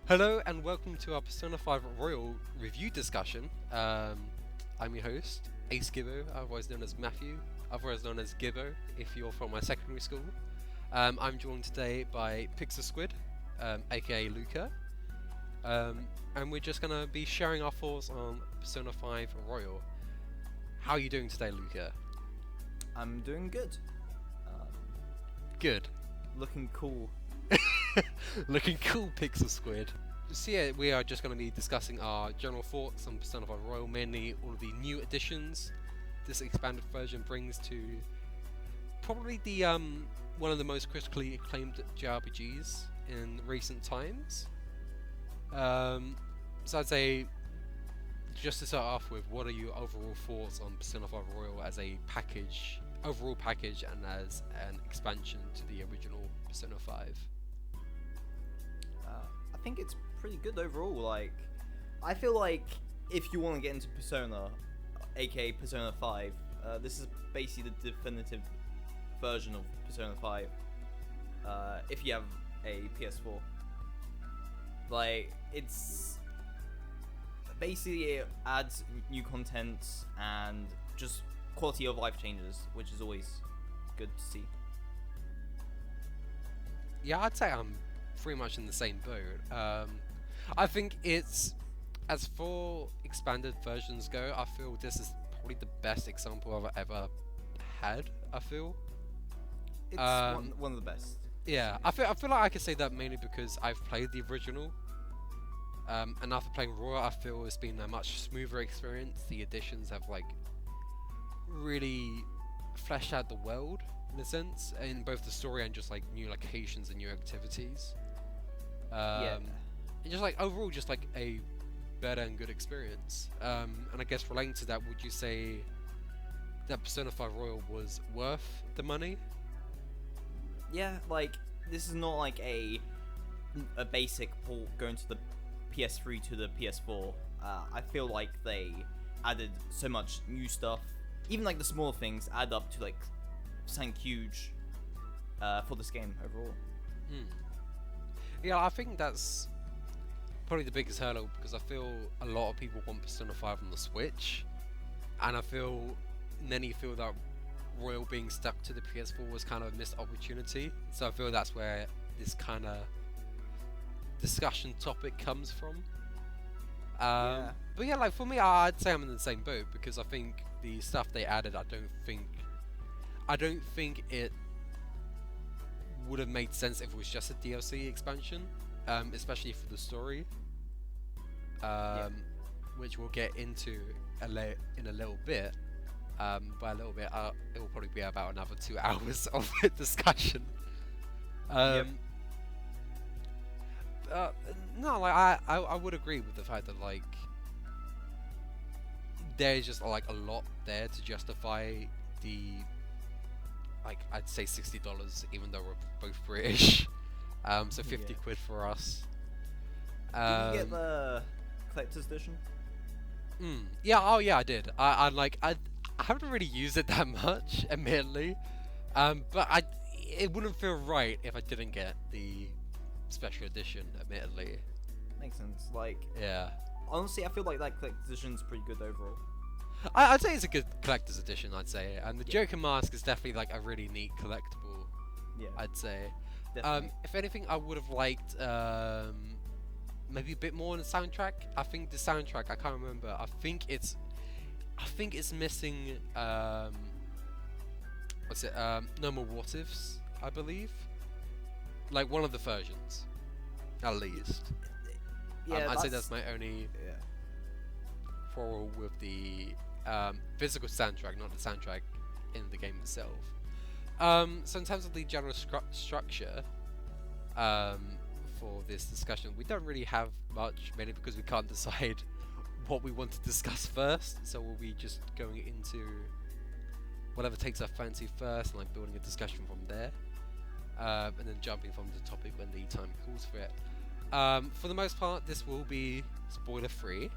Hello and welcome to our Persona 5 Royal review discussion. I'm your host, Ace Gibbo, otherwise known as Matthew, otherwise known as Gibbo if you're from my secondary school. I'm joined today by PixelSquid, aka Luca, and we're just going to be sharing our thoughts on Persona 5 Royal. How are you doing today, Luca? I'm doing good. Good. Looking cool. Looking cool, PixelSquid. So yeah, we are just going to be discussing our general thoughts on Persona 5 Royal, mainly all of the new additions this expanded version brings to probably the one of the most critically acclaimed JRPGs in recent times. So I'd say, just to start off with, what are your overall thoughts on Persona 5 Royal as a package, overall package, and as an expansion to the original Persona 5? I think it's pretty good overall. Like, I feel like if you want to get into Persona, aka Persona 5, this is basically the definitive version of Persona 5. If you have a PS4, like, it's basically it adds new content and just quality of life changes, which is always good to see. Yeah, I'd say I'm pretty much in the same boat. I think it's, as for expanded versions go, I feel this is probably the best example I've ever had. I feel It's one of the best. yeah, I feel like I can say that mainly because I've played the original, and after playing Royal, I feel it's been a much smoother experience. The additions have like really fleshed out the world in a sense, in both the story and just like new locations and new activities. Yeah. And just like overall, just like a better and good experience. And I guess relating to that, would you say that Persona 5 Royal was worth the money? Yeah, like, this is not like a basic port going to the PS3 to the PS4. I feel like they added so much new stuff. Even like the small things add up to like something huge for this game overall. Yeah, I think that's probably the biggest hurdle, because I feel a lot of people want Persona 5 on the Switch, and I feel many feel that Royal being stuck to the PS4 was kind of a missed opportunity. So I feel that's where this kind of discussion topic comes from. Yeah. But yeah, like for me, I'd say I'm in the same boat, because I think the stuff they added, I don't think it would have made sense if it was just a DLC expansion, especially for the story, which we'll get into in a little bit. By a little bit, it will probably be about another 2 hours of discussion. No, like I would agree with the fact that like there's just like a lot there to justify the, like, I'd say $60, even though we're both British. So 50 quid for us. Did you get the collector's edition? Yeah, oh yeah, I did. I haven't really used it that much, admittedly. But it wouldn't feel right if I didn't get the special edition, admittedly. Makes sense. Like, Yeah. honestly, I feel like that collector's edition's pretty good overall. I'd say it's a good collector's edition, I'd say. And the Joker mask is definitely like a really neat collectible, Yeah, I'd say. definitely. If anything, I would have liked maybe a bit more on the soundtrack. I think the soundtrack, I can't remember. I think it's missing what's it? No More What Ifs, I believe. Like one of the versions, at least. Yeah, I'd say that's my only yeah. quarrel with the physical soundtrack, not the soundtrack in the game itself. So in terms of the general structure for this discussion, we don't really have much, mainly because we can't decide what we want to discuss first. So we'll be just going into whatever takes our fancy first, and like building a discussion from there, and then jumping from the topic when the time calls for it. For the most part, this will be spoiler free.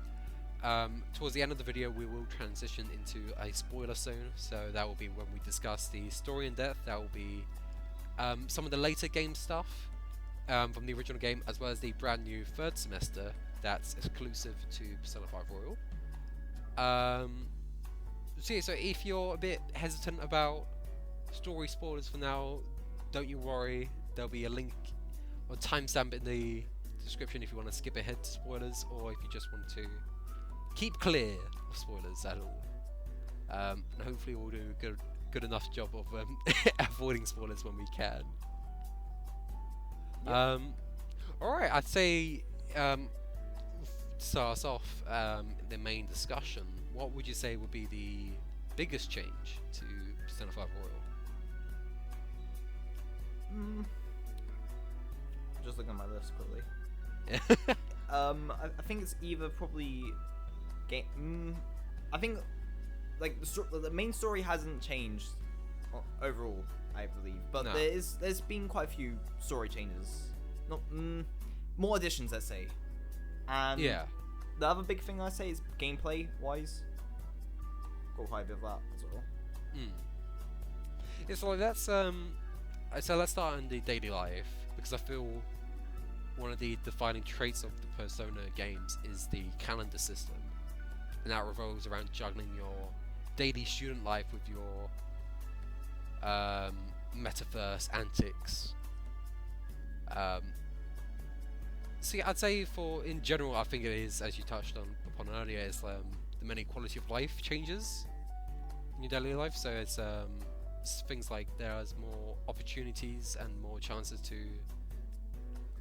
Towards the end of the video, we will transition into a spoiler zone, so that will be when we discuss the story in depth. That will be some of the later game stuff, from the original game, as well as the brand new third semester that's exclusive to Persona 5 Royal. So yeah, so if you're a bit hesitant about story spoilers for now, don't you worry. There'll be a link or timestamp in the description if you want to skip ahead to spoilers, or if you just want to keep clear of spoilers at all. And hopefully we'll do a good enough job of avoiding spoilers when we can. Yep. Alright, I'd say to start us off the main discussion, what would you say would be the biggest change to Persona 5 Royal? Just looking at my list quickly. I think it's either probably game. I think like the main story hasn't changed overall, I believe, but No. there's been quite a few story changes, not more additions, let's say. And Yeah. the other big thing I say is gameplay wise. Got quite a bit of that as well. Yeah, so that's so let's start on the daily life, because I feel one of the defining traits of the Persona games is the calendar system, and that revolves around juggling your daily student life with your metaverse antics. So yeah, I'd say in general, I think it is, as you touched upon earlier, is the many quality of life changes in your daily life. So it's things like there's more opportunities and more chances to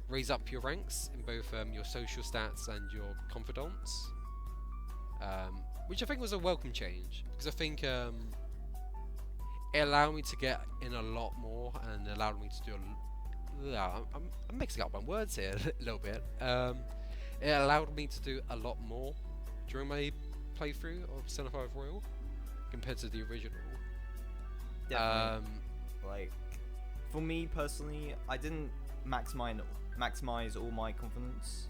raise up your ranks in both your social stats and your confidence, which I think was a welcome change, because I think it allowed me to get in a lot more and allowed me to do I'm mixing up my words here a little bit. It allowed me to do a lot more during my playthrough of Persona 5 Royal compared to the original. Definitely. Like, for me personally, I didn't maximize all my confidence,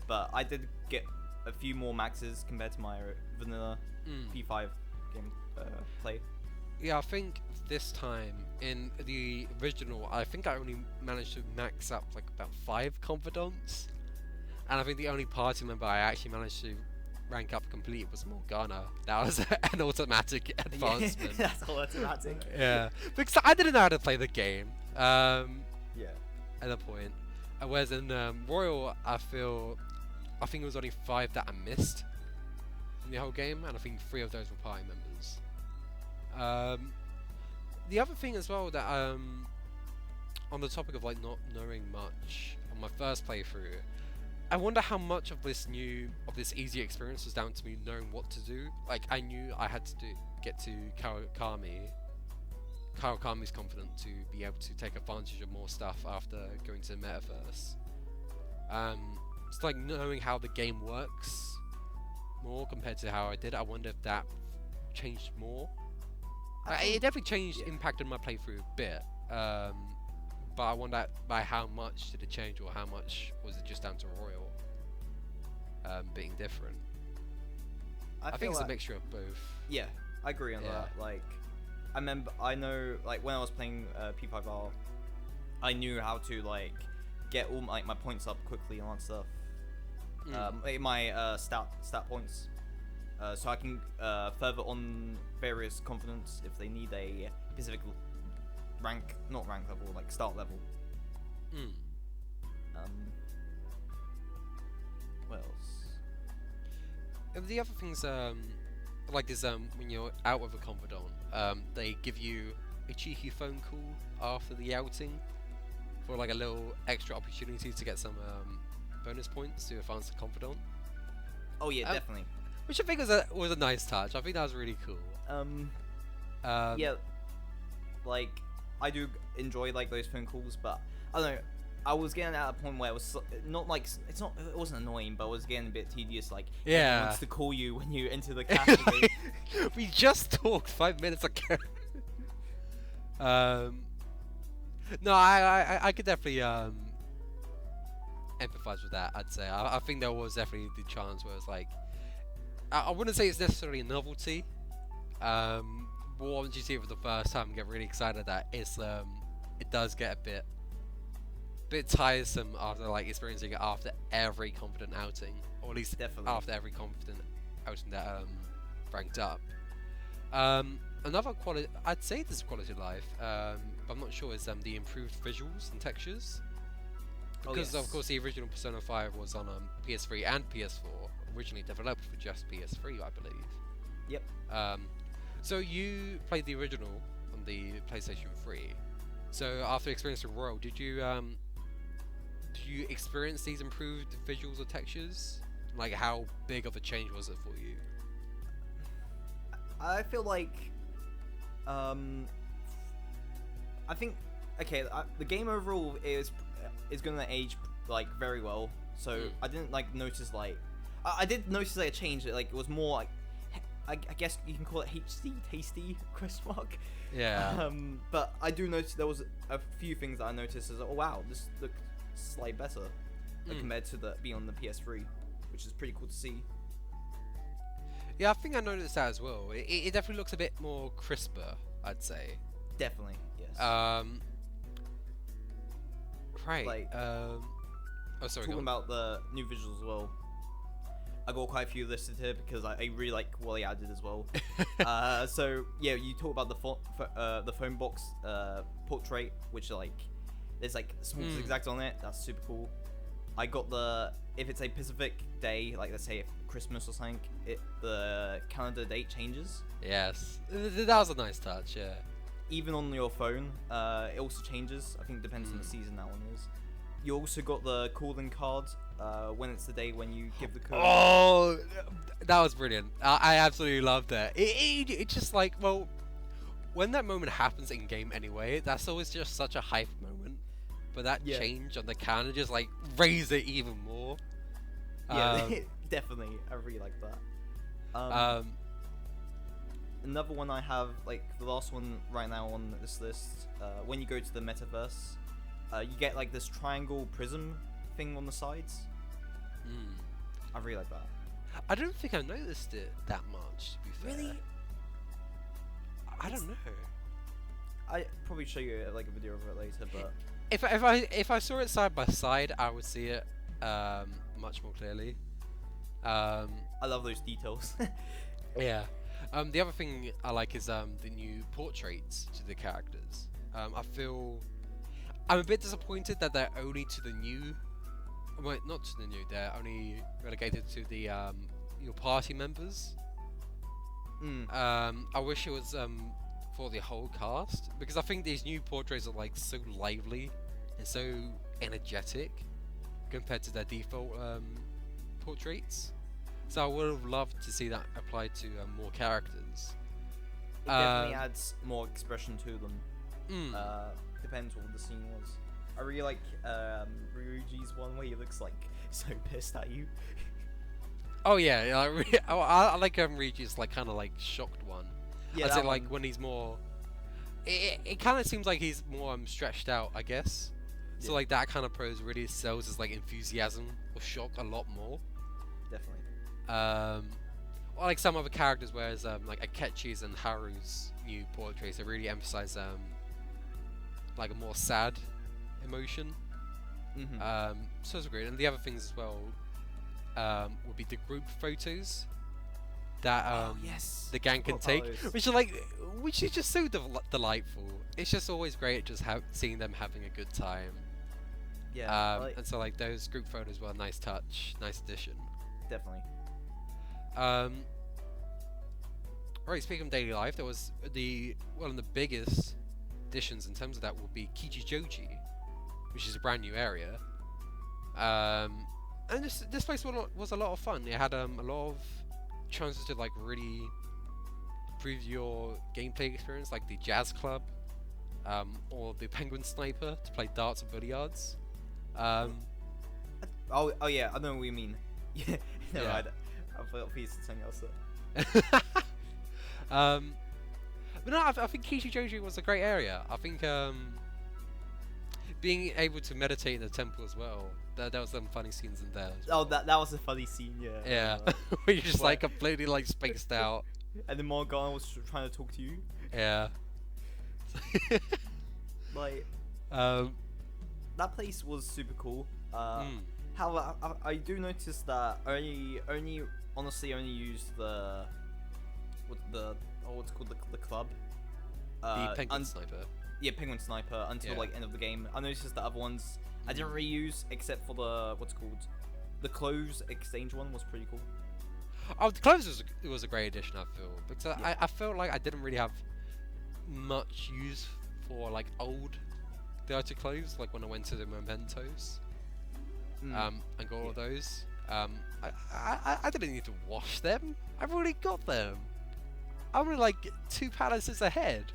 but I did get a few more maxes compared to my vanilla P5 game play. Yeah, I think this time in the original, I think I only managed to max up like about 5 confidence, and I think the only party member I actually managed to rank up completely was Morgana. That was an automatic advancement. That's all automatic. Yeah, because I didn't know how to play the game. Yeah. At that point, whereas in Royal, I think it was only 5 that I missed in the whole game, and I think 3 of those were party members. The other thing as well that on the topic of like not knowing much on my first playthrough, I wonder how much of this easy experience was down to me knowing what to do. Like, I knew I had to get to Kawakami's confident to be able to take advantage of more stuff after going to the metaverse. It's like knowing how the game works more compared to how I did. I wonder if that changed more. It definitely changed, impacted my playthrough a bit. But I wonder by how much did it change, or how much was it just down to Royal being different? I think it's a mixture of both. Yeah, I agree on that. Like, I know, like, when I was playing P5R, I knew how to like get all my points up quickly and all that stuff. My stat points, so I can further on various confidence if they need a specific not rank level, like start level. What else? The other things like this, when you're out with a confidant, they give you a cheeky phone call after the outing for like a little extra opportunity to get some bonus points to advance the confidant. Oh yeah, definitely. Which I think was a nice touch. I think that was really cool. Yeah, like, I do enjoy like those phone calls, but I don't know. I was getting at a point where it was not like it wasn't annoying, but it was getting a bit tedious. Like, everyone wants to call you when you enter the cafe. We just talked 5 minutes ago. No, I could definitely empathize with that. I'd say I think there was definitely the chance where it's like, I wouldn't say it's necessarily a novelty. But once you see it for the first time and get really excited, that it does get a bit bit tiresome after like experiencing it after every confident outing, or at least Definitely. after every confident outing that ranked up. Another quality, I'd say this is quality of life, but I'm not sure, is the improved visuals and textures. Because of course the original Persona 5 was on PS3 and PS4, originally developed for just PS3, I believe. Yep. So you played the original on the PlayStation 3. So after experiencing Royal, did you experience these improved visuals or textures? Like, how big of a change was it for you? I feel like, I think, okay, the game overall is gonna age like very well. So I didn't like notice like, I did notice like a change. Like it was more like, I guess you can call it HD tasty ? Yeah. But I do notice there was a few things that I noticed as, oh wow, this looks slightly better compared to being on the PS3, which is pretty cool to see. Yeah, I think I noticed that as well. It definitely looks a bit more crisper, I'd say. Definitely, yes. Right. Like, oh, sorry. Talking about the new visuals as well. I got quite a few listed here because I really like what they added as well. So yeah, you talk about the phone box portrait, which like there's like small zigzags on it. That's super cool. I got if it's a Pacific day, like let's say Christmas or something, the calendar date changes. Yes, that was a nice touch. Yeah. Even on your phone, it also changes. I think it depends on the season that one is. You also got the calling card when it's the day when you give the code. Oh, that was brilliant. I absolutely loved that. It's just like, well, when that moment happens in game anyway, that's always just such a hype moment. But that change on the calendar just like raised it even more. Yeah, definitely. I really like that. Another one I have, like the last one right now on this list, when you go to the metaverse, you get like this triangle prism thing on the sides. I really like that. I don't think I noticed it that much, to be fair. Really? I don't know. I probably show you like a video of it later, but if I saw it side by side, I would see it much more clearly. I love those details. Yeah. The other thing I like is the new portraits to the characters. I'm a bit disappointed that they're only to the new. Wait, not to the new. They're only relegated to the your party members. I wish it was for the whole cast, because I think these new portraits are like so lively and so energetic compared to their default portraits. So I would have loved to see that applied to more characters. It definitely adds more expression to them. Depends what the scene was. I really like Ryuji's one where he looks like so pissed at you. Oh yeah, I like Ryuji's like kind of like shocked one. Yeah, I'd say like when he's more. It kind of seems like he's more stretched out, I guess. Yeah. So like that kind of pose really sells as like enthusiasm or shock a lot more. Definitely. Or like some other characters, whereas like Akechi's and Haru's new portraits, they really emphasize like a more sad emotion. So it's great. And the other things as well would be the group photos that the gang can take, which is just so delightful. It's just always great just seeing them having a good time. Yeah. And so like those group photos were a nice touch, nice addition. Definitely. Right, speaking of daily life, there was one of the biggest additions in terms of that would be Kichijoji, which is a brand new area. And this place was a lot of fun. It had a lot of chances to like really improve your gameplay experience, like the jazz club, or the penguin sniper to play darts and billiards. Oh yeah, I know what you mean. Yeah, no, Yeah. I thought you said something else there. But no, I think Kichijoji was a great area. I think being able to meditate in the temple as well. There was some funny scenes in there. Oh, that was a funny scene, yeah. Yeah, where you're just like completely like spaced out. And then Morgana was trying to talk to you. Yeah. Like, that place was super cool. Mm. However, I do notice that only honestly only used what's called the club. The penguin sniper. Yeah, penguin sniper until like end of the game. I noticed the other ones I didn't really use except for the clothes exchange one was pretty cool. Oh, the clothes was a great addition, I feel, because I felt like I didn't really have much use for like old dirty clothes, like when I went to the mementos, and got all of those. I didn't need to wash them. I've already got them. I'm only like 2 palaces ahead.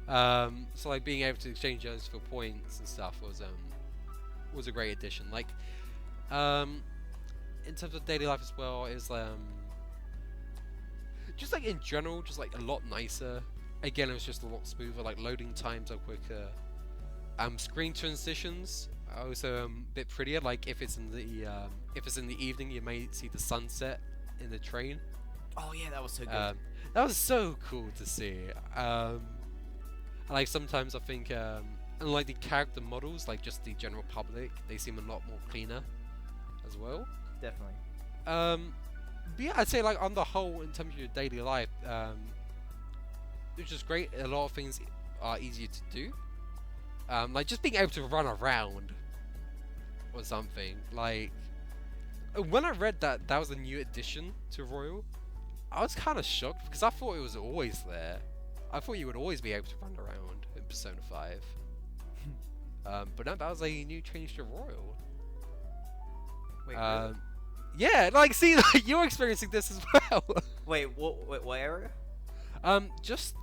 So like being able to exchange those for points and stuff was a great addition. Like, in terms of daily life as well, is just like in general, just like a lot nicer. Again, it was just a lot smoother. Like loading times are quicker. Screen transitions are also a bit prettier. Like if it's in the evening, you may see the sunset in the train. Oh yeah, that was so good. That was so cool to see. Like sometimes I think, and like the character models, like just the general public, they seem a lot more cleaner as well. Definitely. But yeah, I'd say like on the whole, in terms of your daily life, it's just great. A lot of things are easier to do. Like just being able to run around or something. Like when I read that was a new addition to Royal, I was kind of shocked because I thought it was always there. I thought you would always be able to run around in Persona 5. But no, that was a new change to Royal. Wait, really? Yeah, like see, like, you're experiencing this as well. Wait, what area? Just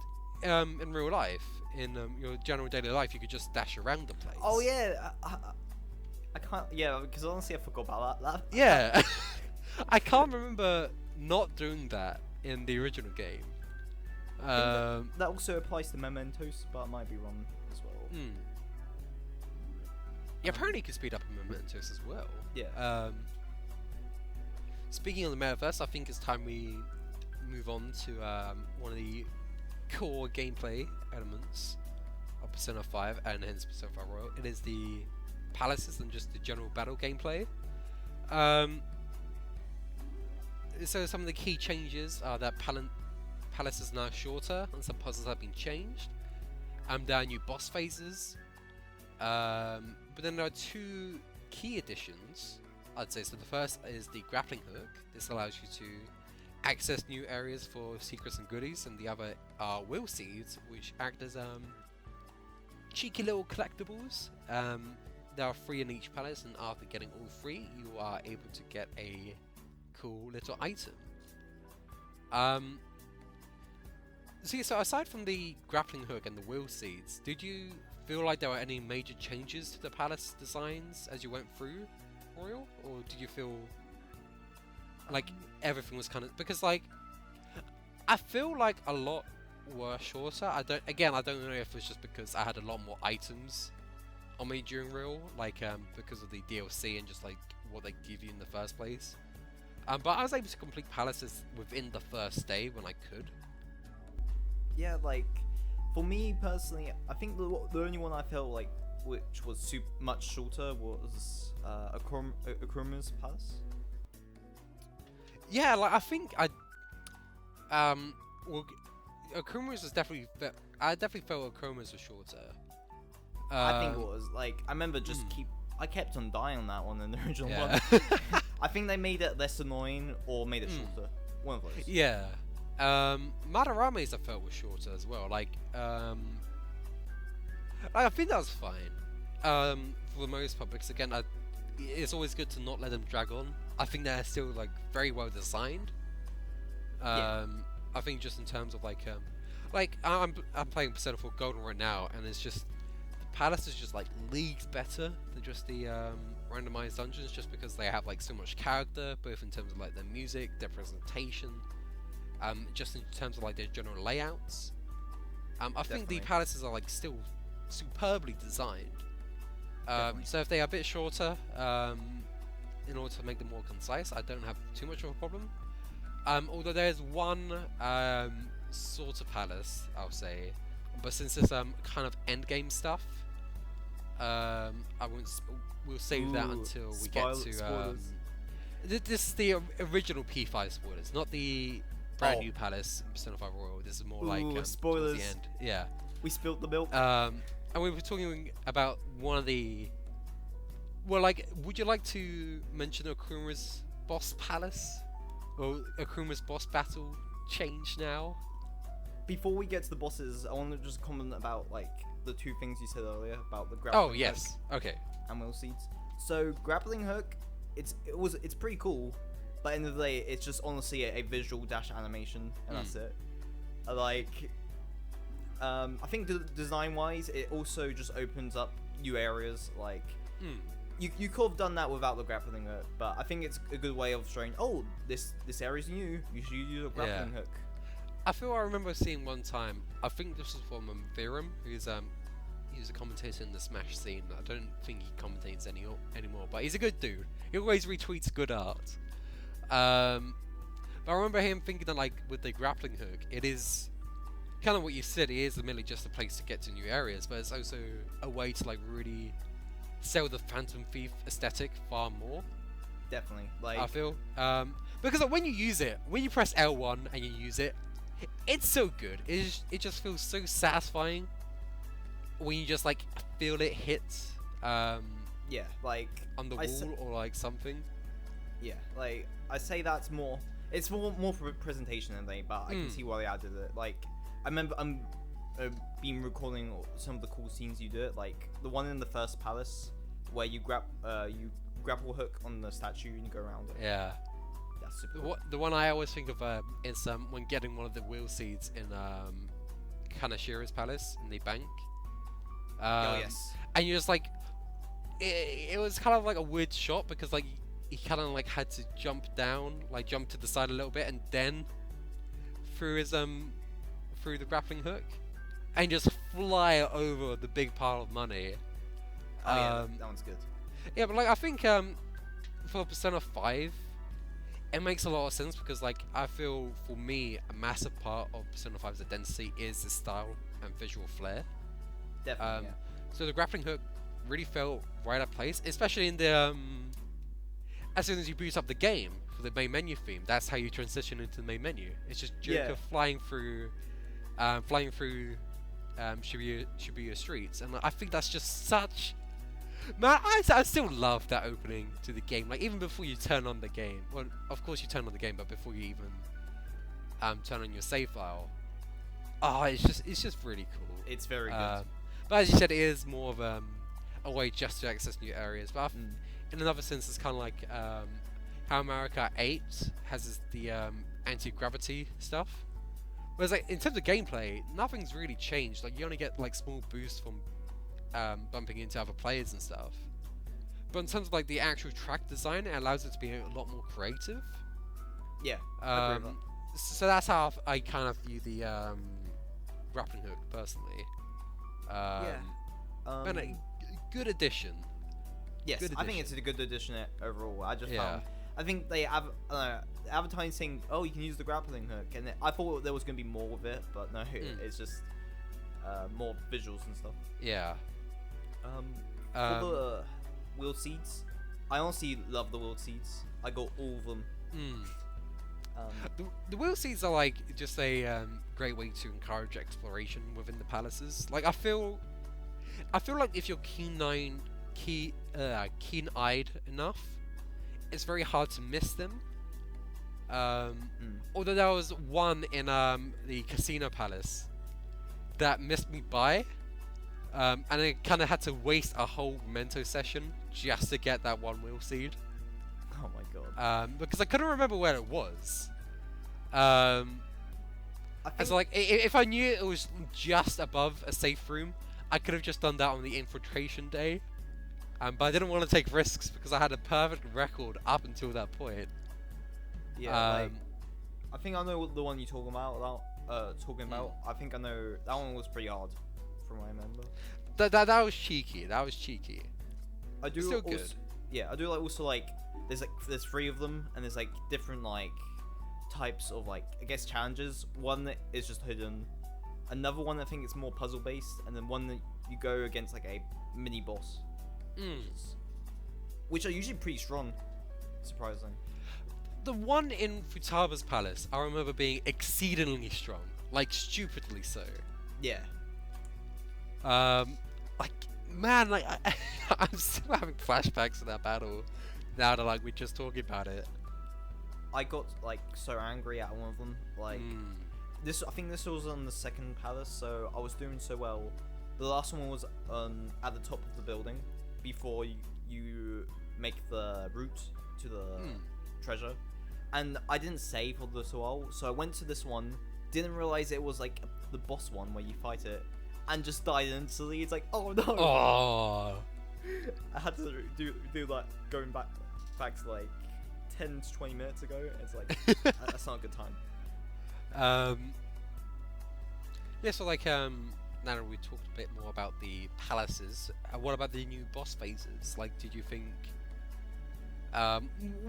in real life, in your general daily life, you could just dash around the place. Oh yeah, I can't. Yeah, because honestly, I forgot about that. Yeah, I can't remember not doing that in the original game. That also applies to Mementos, but I might be wrong as well. Yeah, apparently you can speed up in Mementos as well. Yeah. Speaking of the metaverse, I think it's time we move on to one of the core gameplay elements of Persona 5 and hence Persona 5 Royal. It is the palaces and just the general battle gameplay. So some of the key changes are that palace is now shorter and some puzzles have been changed. There are new boss phases. But then there are 2 key additions, I'd say. So the first is the grappling hook. This allows you to access new areas for secrets and goodies, and the other are will seeds, which act as cheeky little collectibles. There are 3 in each palace, and after getting all 3, you are able to get a cool little item. So aside from the grappling hook and the will seeds, did you feel like there were any major changes to the palace designs as you went through Royal, or did you feel like everything was kind of, because like I feel like a lot were shorter. I don't know if it's just because I had a lot more items on me during Royal, like because of the DLC and just like what they give you in the first place. But I was able to complete palaces within the first day when I could. Yeah, like for me personally, I think the only one I felt like which was much shorter was Akuma's Palace. Yeah, like I think well, Akuma's was definitely I definitely felt Akuma's was shorter. I think it was like I remember I kept on dying on that one in the original one. I think they made it less annoying or made it shorter. One of those. Yeah. Madarame's I felt was shorter as well. Like I think that was fine. For the most part, because again, it's always good to not let them drag on. I think they're still like very well designed. I think just in terms of like I'm playing Persona 4 Golden right now, and it's just the palace is just like leagues better than just the randomized dungeons, just because they have like so much character, both in terms of like their music, their presentation, just in terms of like their general layouts. I think the palaces are like still superbly designed. So if they are a bit shorter, in order to make them more concise, I don't have too much of a problem. Although there's one sort of palace, I'll say, but since it's kind of endgame stuff, I won't. We'll save that until we get to. Spoilers. This is the original P5 spoilers, not the brand new Palace in Persona 5 Royal. This is more like towards spoilers. the end. Yeah. We spilled the milk. And we were talking about one of the. Well, like, would you like to mention Akuma's boss palace, or Akuma's boss battle change now? Before we get to the bosses, I want to just comment about like the two things you said earlier about the grappling. Oh yes. Okay. And wheel seeds. So grappling hook, it's pretty cool, but at the end of the day, it's just honestly a visual dash animation, and that's it. Like, I think design wise, it also just opens up new areas. Like, you could have done that without the grappling hook, but I think it's a good way of showing, oh, this area's new. You should use a grappling hook. I feel I remember seeing one time. I think this was from Viram, who's he was a commentator in the Smash scene. I don't think he commentates anymore, but he's a good dude. He always retweets good art. But I remember him thinking that, like, with the grappling hook, it is kind of what you said. It is merely just a place to get to new areas, but it's also a way to like really sell the Phantom Thief aesthetic far more. Definitely, like I feel because like, when you use it, when you press L1 and you use it, it's so good. It just feels so satisfying when you just like feel it hit. Yeah, like on the wall or like something. Yeah, like I say that's more. It's more for presentation than anything, but I can see why they added it. Like I remember been recalling some of the cool scenes you did, like the one in the first palace where you grapple hook on the statue and you go around it. Yeah. That's super cool. The one I always think of is when getting one of the wheel seeds in Kanashira's palace in the bank. Oh yes. And you're just like, it was kind of like a weird shot because like he kind of like had to jump down, like jump to the side a little bit, and then through his through the grappling hook, and just fly over the big pile of money. Oh yeah, that one's good. Yeah, but like I think for Persona 5, it makes a lot of sense because like I feel for me a massive part of Persona 5's identity is the style and visual flair. Definitely. Yeah. So the grappling hook really felt right at place, especially in the as soon as you boot up the game for the main menu theme. That's how you transition into the main menu. It's just Joker flying through Shibuya streets, and I think that's just such. Man, I still love that opening to the game. Like even before you turn on the game. Well, of course you turn on the game, but before you even turn on your save file. Oh, it's just really cool. It's very good. But as you said, it is more of a way just to access new areas. But in another sense, it's kind of like how America 8 has the anti-gravity stuff. Whereas like in terms of gameplay, nothing's really changed. Like you only get like small boosts from bumping into other players and stuff. But in terms of like the actual track design, it allows it to be a lot more creative. Yeah. I agree with that. So that's how I kind of view the grappling hook personally. And a good addition. Yes, good I think it's a good addition overall. I just found, I think they advertising, oh, you can use the grappling hook, and I thought there was going to be more with it, but no, it's just more visuals and stuff. Yeah. For the wheel seeds, I honestly love the wheel seeds. I got all of them. The wheel seeds are like just a great way to encourage exploration within the palaces. Like I feel like if you're keen-eyed enough, it's very hard to miss them. Although there was one in the casino palace that missed me by, and I kind of had to waste a whole memento session just to get that one wheel seed. Oh my god. Because I couldn't remember where it was. So like, if I knew it was just above a safe room, I could have just done that on the infiltration day. But I didn't want to take risks because I had a perfect record up until that point. Yeah, like, I think I know the one you're talking about. I think I know that one was pretty hard, from what I remember. That was cheeky. That was cheeky. I do still also, good. Yeah, I do like also like there's 3 of them, and there's like different like types of like I guess challenges. One that is just hidden, another one I think it's more puzzle based, and then one that you go against like a mini boss, Mm. which are usually pretty strong, surprisingly. The one in Futaba's palace, I remember being exceedingly strong, like stupidly so. Yeah. Like man, like I'm still having flashbacks to that battle now that like we're just talking about it. I got like so angry at one of them. Like I think this was on the second palace, so I was doing so well. The last one was at the top of the building before you make the route to the treasure, and I didn't save for this while, so I went to this one, didn't realize it was like the boss one where you fight it, and just died instantly. It's like, oh no! Oh. I had to do that going back to like 10 to 20 minutes ago. It's like that's not a good time. Yeah, so like now that we talked a bit more about the palaces, what about the new boss phases? Like, did you think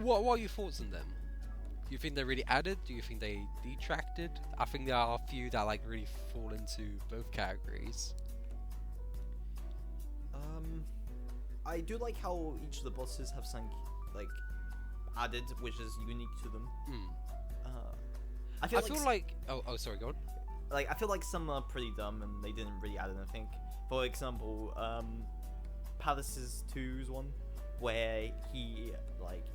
what are your thoughts on them? Do you think they really added? Do you think they detracted? I think there are a few that like really fall into both categories. I do like how each of the bosses have some like added, which is unique to them. I feel like oh sorry, go on. Like I feel like some are pretty dumb and they didn't really add anything. For example, Palaces 2's one where he like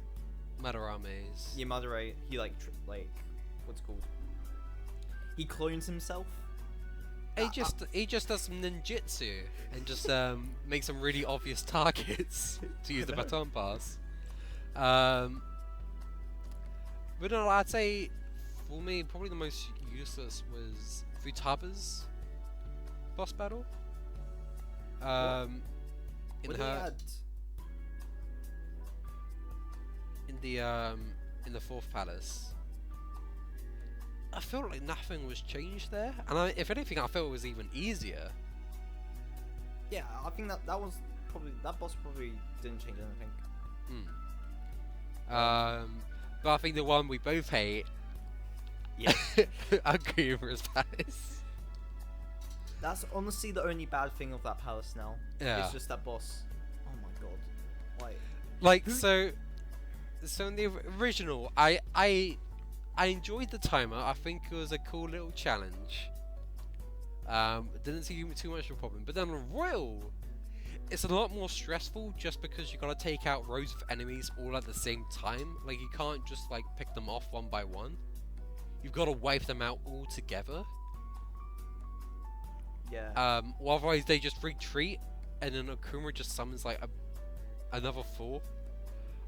Madarame's. Yeah, Madara. He like what's it called? He clones himself. He just does some ninjutsu and just makes some really obvious targets to use the baton pass. But no, I'd say for me probably the most useless was Futaba's boss battle. What did he add? In the fourth palace, I felt like nothing was changed there, and if anything, I felt it was even easier. Yeah, I think that boss probably didn't change anything. But I think the one we both hate, yeah, Agrima's palace. That's honestly the only bad thing of that palace now. Yeah, it's just that boss. Oh my god, So in the original, I enjoyed the timer. I think it was a cool little challenge. Didn't see too much of a problem. But then on Royal, it's a lot more stressful just because you gotta take out rows of enemies all at the same time. Like you can't just like pick them off one by one. You've got to wipe them out all together. Yeah. Or otherwise they just retreat, and then Akuma just summons like another 4.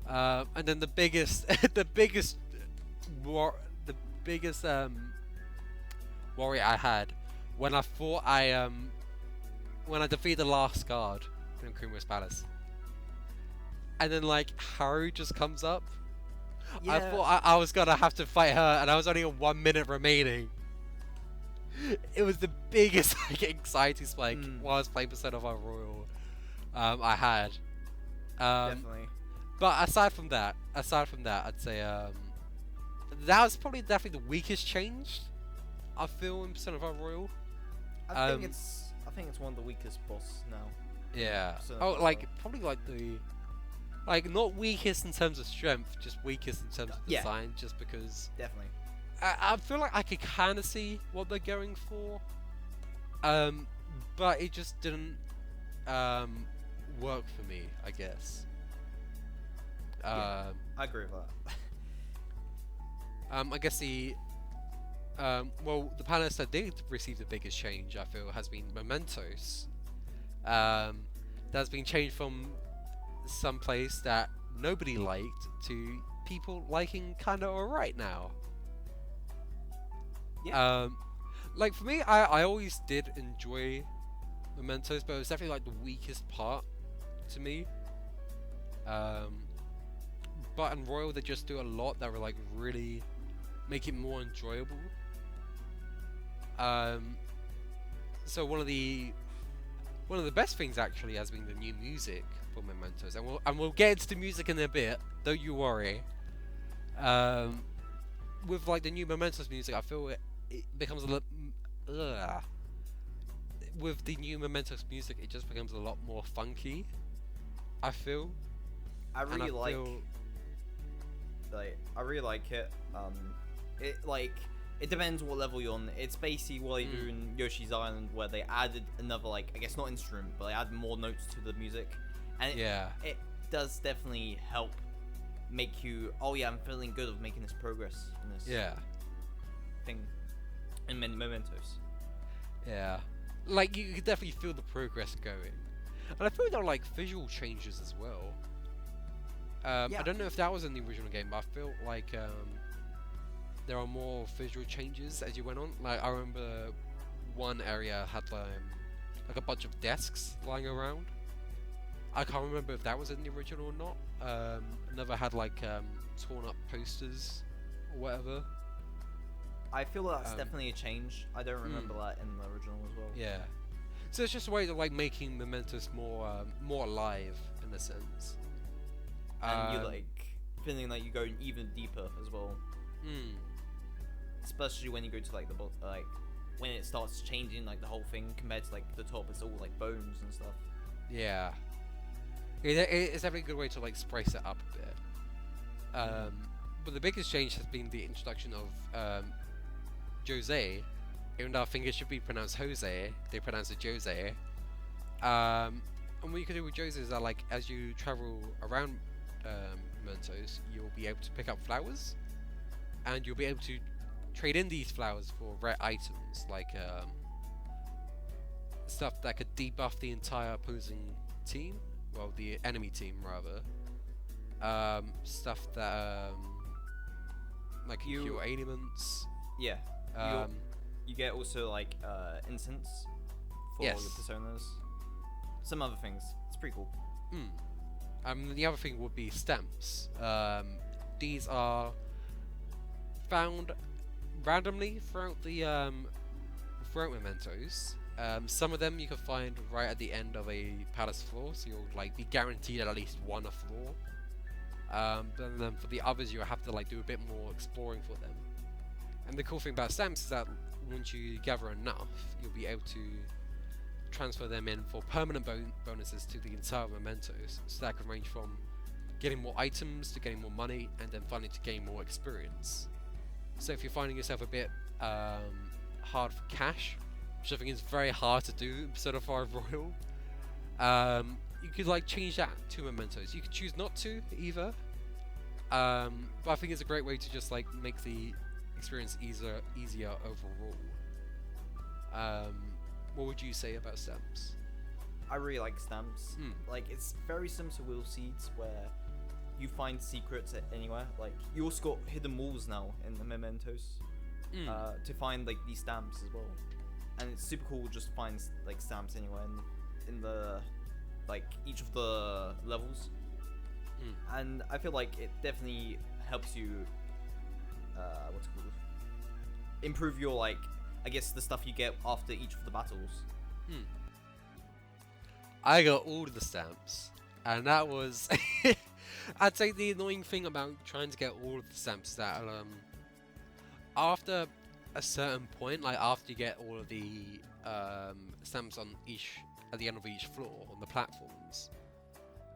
And then the biggest worry I had when I thought when I defeated the last guard in Akuma's palace, and then like Haru just comes up. Yeah. I thought I was gonna have to fight her, and I was only on 1 minute remaining. It was the biggest like anxiety spike while I was playing Persona 5 Royal I had. Definitely. But aside from that, I'd say that was probably definitely the weakest change I feel in Persona 5 Royal. I think it's one of the weakest boss now. Yeah. Persona 5 like Royal. probably like the not weakest in terms of strength, just weakest in terms of design, just because definitely. I feel like I could kind of see what they're going for, but it just didn't work for me, I guess. I agree with that. I guess the palace that did receive the biggest change, I feel, has been Mementos. That's been changed from some place that nobody liked to people liking kind of alright now. Yeah. Like for me, I always did enjoy Mementos, but it was definitely like the weakest part to me. But in Royal, they just do a lot that will like really make it more enjoyable. So one of the best things actually has been the new music for Mementos, and we'll get into the music in a bit. Don't you worry. With like the new Mementos music, I feel it becomes a little. with the new Mementos music, it just becomes a lot more funky. I feel. I And really like feel I really like it. It like it depends what level you're on. It's basically what they do in Yoshi's Island, where they added another, like, I guess not instrument, but they add more notes to the music, and it does definitely help make you, oh yeah, I'm feeling good of making this progress in this thing in Mementos. Yeah, like you could definitely feel the progress going, and I feel there are like visual changes as well. I don't know if that was in the original game, but I feel like there are more visual changes as you went on. Like I remember one area had like a bunch of desks lying around. I can't remember if that was in the original or not. Another had like torn up posters or whatever. I feel that's definitely a change. I don't remember that in the original as well. Yeah. So it's just a way of like making Mementos more alive in a sense. And you like feeling like you're going even deeper as well. Especially when you go to like like when it starts changing like the whole thing compared to like the top, it's all like bones and stuff. Yeah. It's definitely a good way to like spice it up a bit. But the biggest change has been the introduction of Jose. Even though I think it should be pronounced Jose, they pronounce it Jose. And what you can do with Jose is that, like, as you travel around Mementos, you'll be able to pick up flowers, and you'll be able to trade in these flowers for rare items, like stuff that could debuff the entire opposing team, well, the enemy team rather. Stuff that like cure ailments. Yeah. You get also like incense for your personas. Some other things. It's pretty cool. The other thing would be stamps. These are found randomly throughout the throughout Mementos. Some of them you can find right at the end of a palace floor, so you'll like be guaranteed at least one a floor. But then for the others, you have to like do a bit more exploring for them. And the cool thing about stamps is that once you gather enough, you'll be able to transfer them in for permanent bonuses to the entire Mementos. So that could range from getting more items to getting more money, and then finally to gain more experience. So if you're finding yourself a bit hard for cash, which I think is very hard to do in Persona 5 Royal, you could like change that to Mementos. You could choose not to either, but I think it's a great way to just like make the experience easier overall. What would you say about stamps? I really like stamps. Like, it's very similar to Wheel Seeds, where you find secrets anywhere. Like, you also got hidden walls now in the Mementos to find like these stamps as well. And it's super cool just to find like stamps anywhere in the like each of the levels. And I feel like it definitely helps you what's it called? Improve your, like, I guess the stuff you get after each of the battles. I got all of the stamps, and that was I'd say the annoying thing about trying to get all of the stamps is that after a certain point, like after you get all of the stamps on at the end of each floor on the platforms,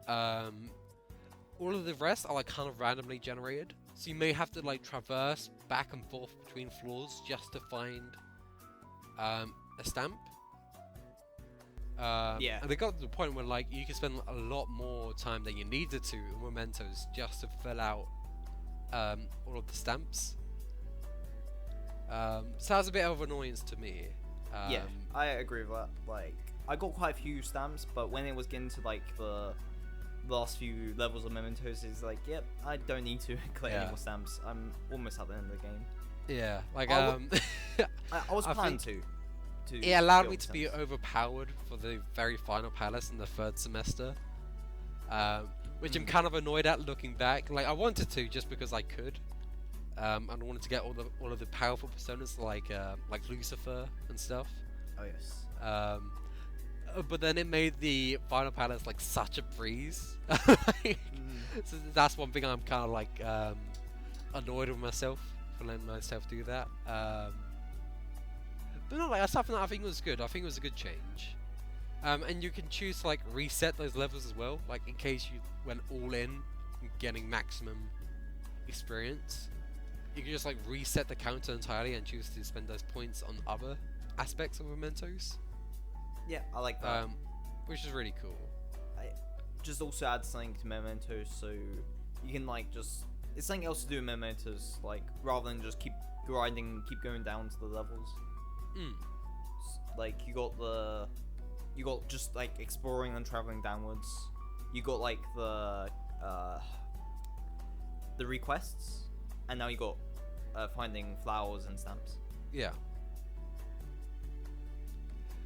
all of the rest are like kind of randomly generated. So you may have to like traverse back and forth between floors just to find a stamp. Yeah. And they got to the point where like you could spend a lot more time than you needed to in Mementos just to fill out all of the stamps. So that's a bit of annoyance to me. Yeah, I agree with that. Like, I got quite a few stamps, but when it was getting to like the last few levels of Mementos, it's like, yep, I don't need to collect any more stamps. I'm almost at the end of the game. Yeah, like I was planning to. It allowed me to be overpowered for the very final palace in the third semester, which I'm kind of annoyed at looking back. Like, I wanted to just because I could. I wanted to get all of the powerful personas like Lucifer and stuff. Oh yes. But then it made the final palace like such a breeze. So that's one thing I'm kind of like annoyed with myself for letting myself do that. But But no, like aside from that, I think it was good. I think it was a good change. And you can choose to like reset those levels as well, like in case you went all in, getting maximum experience. You can just like reset the counter entirely and choose to spend those points on other aspects of mementos. Yeah, I like that. Which is really cool. I just also add something to mementos, so you can like just it's something else to do in mementos, like rather than just keep grinding, keep going down to the levels. Like you got just like exploring and traveling downwards. You got like the requests, and now you got finding flowers and stamps. Yeah.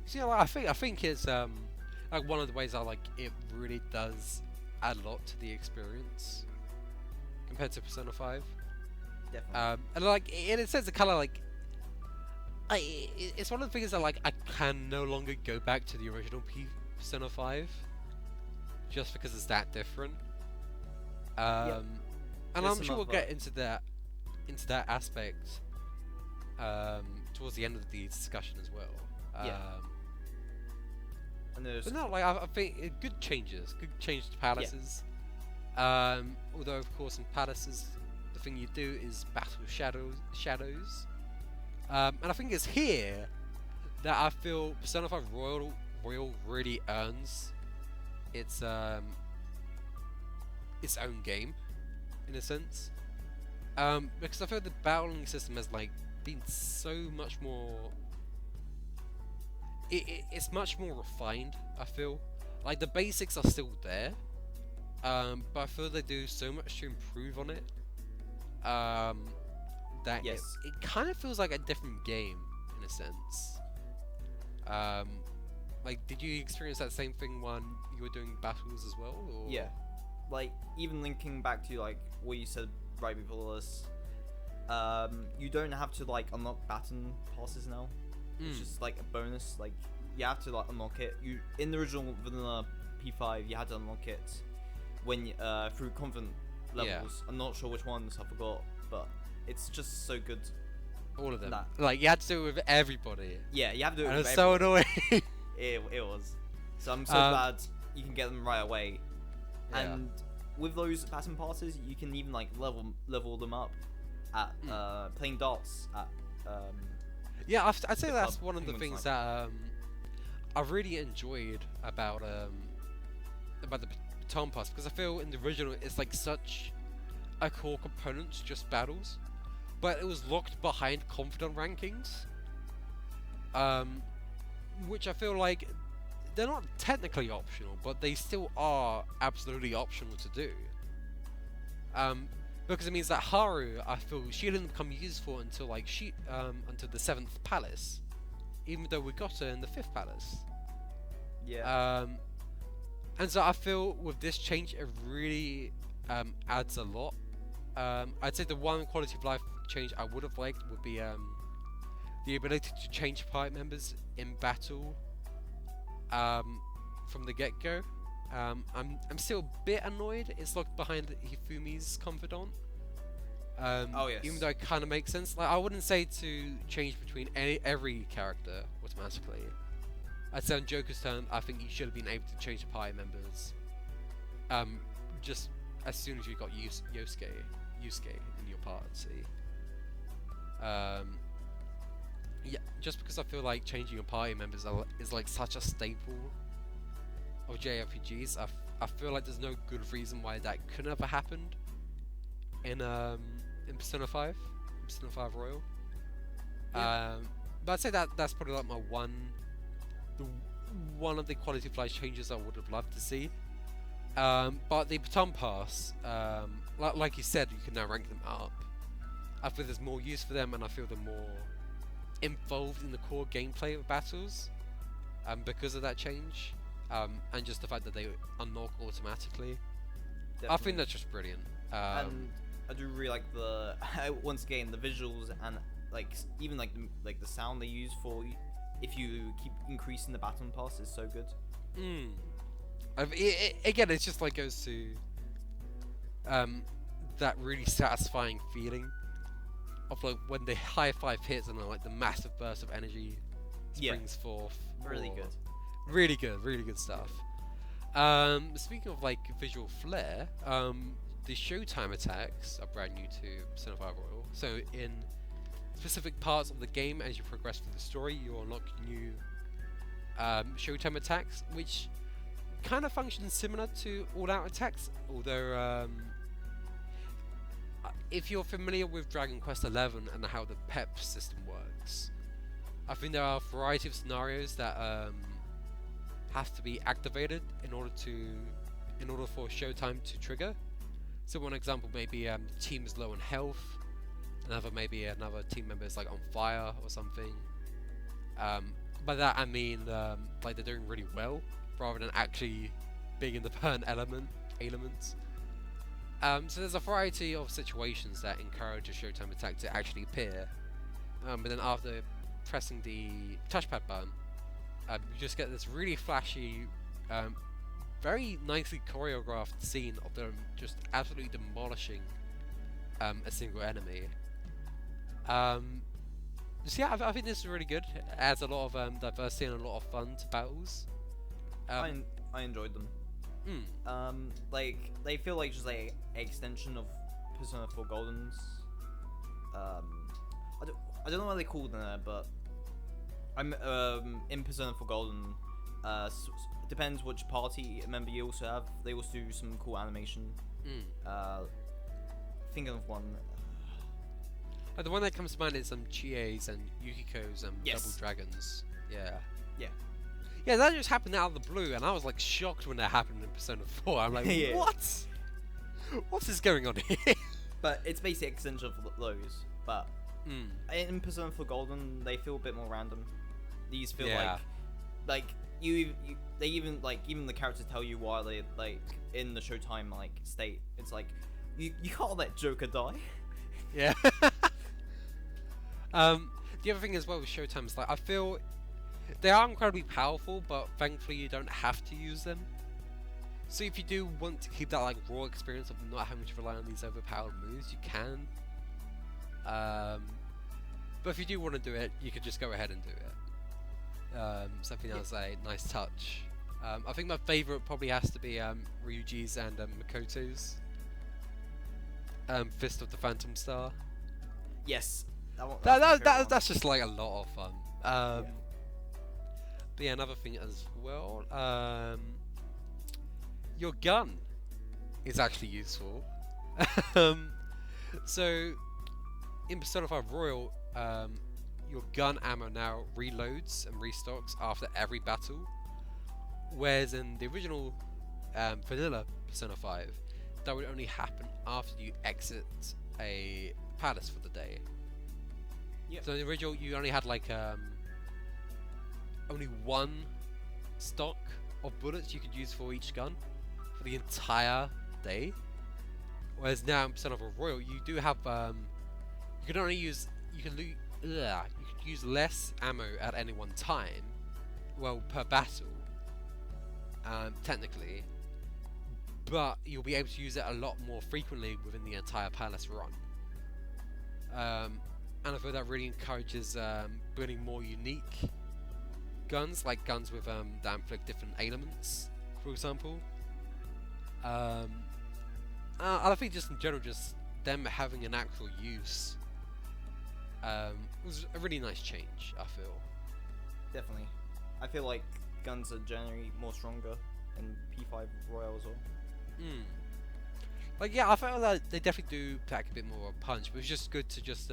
So yeah, like, I think it's like one of the ways I like it really does add a lot to the experience compared to Persona 5. Definitely. And like in a sense, it kind of like it's one of the things that like I can no longer go back to the original Persona 5 just because it's that different. And I'm sure we'll get into that aspect towards the end of the discussion as well. But no, like I think good change to palaces. Although of course in palaces the thing you do is battle shadows. And I think it's here that I feel Persona 5 Royal really earns its own game, in a sense. Because I feel the battling system has like been so much more. It's much more refined. I feel like the basics are still there, but I feel they do so much to improve on it. That it kind of feels like a different game in a sense. Like, did you experience that same thing when you were doing battles as well? Or? Yeah, like even linking back to like what you said right before this, you don't have to like unlock baton passes now. It's just like a bonus. Like you have to like unlock it. You in the original vanilla P5, you had to unlock it when through convent levels. I'm not sure which ones, I forgot, but it's just so good. All of them. Like you had to do it with everybody. Yeah, you have to do it. And with it's so annoying. It was. So I'm so glad you can get them right away. Yeah. And with those baton passes, you can even like level them up at playing darts at. Yeah, I'd say that's one of the things that I really enjoyed about the baton pass, because I feel in the original it's like such a core component to just battles, but it was locked behind confidant rankings, which I feel like they're not technically optional, but they still are absolutely optional to do. Because it means that Haru, I feel she didn't become useful until like until the 7th palace, even though we got her in the 5th palace. Yeah. And so I feel with this change, it really adds a lot. I'd say the one quality of life change I would have liked would be the ability to change party members in battle from the get-go. I'm still a bit annoyed it's locked behind Hifumi's confidant. Oh yes. Even though it kind of makes sense. Like I wouldn't say to change between every character automatically. I'd say on Joker's turn, I think you should have been able to change the party members just as soon as you got Yosuke in your party. Yeah, just because I feel like changing your party members is like such a staple of JRPGs. I feel like there's no good reason why that couldn't have happened in Persona 5, Persona 5 Royal. Yeah. But I'd say that's probably like my one of the quality of life changes I would have loved to see. But the baton pass, like you said, you can now rank them up. I feel there's more use for them, and I feel they're more involved in the core gameplay of battles because of that change, and just the fact that they unlock automatically. Definitely. I think that's just brilliant. And I do really like the once again the visuals and like even like the sound they use for if you keep increasing the baton pass is so good. Again, it's just like goes to that really satisfying feeling of like when the high 5 hits and like the massive burst of energy Yeah. springs forth. Really or- good. Really good stuff. Speaking of like visual flair, the Showtime attacks are brand new to Persona 5 Royal. So in specific parts of the game, as you progress through the story, you unlock new Showtime attacks, which kind of functions similar to all-out attacks, although if you're familiar with Dragon Quest XI and how the PEP system works, I think there are a variety of scenarios that have to be activated in order for Showtime to trigger. So one example may be the team is low on health, another team member is like on fire or something. By that I mean like they're doing really well rather than actually being in the burn elements. So there's a variety of situations that encourage a Showtime attack to actually appear, but then after pressing the touchpad button, you just get this really flashy, very nicely choreographed scene of them just absolutely demolishing a single enemy. So yeah, I think this is really good. It adds a lot of diversity and a lot of fun to battles. I enjoyed them. Like they feel like just like an extension of Persona 4 Golden's. I don't know what they called in there, but I'm in Persona 4 Golden. Depends which party member you also have. They also do some cool animation. Thinking of one. The one that comes to mind is Chie's and Yukiko's Yes. Double Dragons. Yeah. Yeah. Yeah, that just happened out of the blue, and I was like shocked when that happened in Persona 4. I'm like, Yeah. what? What is going on here? But it's basically an extension of those. But in Persona 4 Golden, they feel a bit more random. These feel like they even the characters tell you why they like in the Showtime like state. It's like you can't let Joker die. Yeah. The other thing as well with Showtime is like I feel they are incredibly powerful, but thankfully you don't have to use them. So if you do want to keep that like raw experience of not having to rely on these overpowered moves, you can. But if you do want to do it, you could just go ahead and do it. Something else a nice touch. I think my favourite probably has to be Ryuji's and Makoto's Fist of the Phantom Star. Yes. That's That's just like a lot of fun. But yeah, another thing as well. Your gun is actually useful. So in Persona 5 Royal, your gun ammo now reloads and restocks after every battle, whereas in the original vanilla Persona 5, that would only happen after you exit a palace for the day. Yep. So in the original, you only had like only one stock of bullets you could use for each gun for the entire day. Whereas now in Persona 4 Royal, you do have you can use less ammo at any one time, well per battle, technically, but you'll be able to use it a lot more frequently within the entire palace run. And I feel that really encourages building more unique guns, like guns with that inflict different ailments, for example. I think just in general, just them having an actual use was a really nice change, I feel. Definitely. I feel like guns are generally more stronger in P5 Royal as well. Like yeah, I felt like they definitely do pack a bit more of a punch, but it's just good to just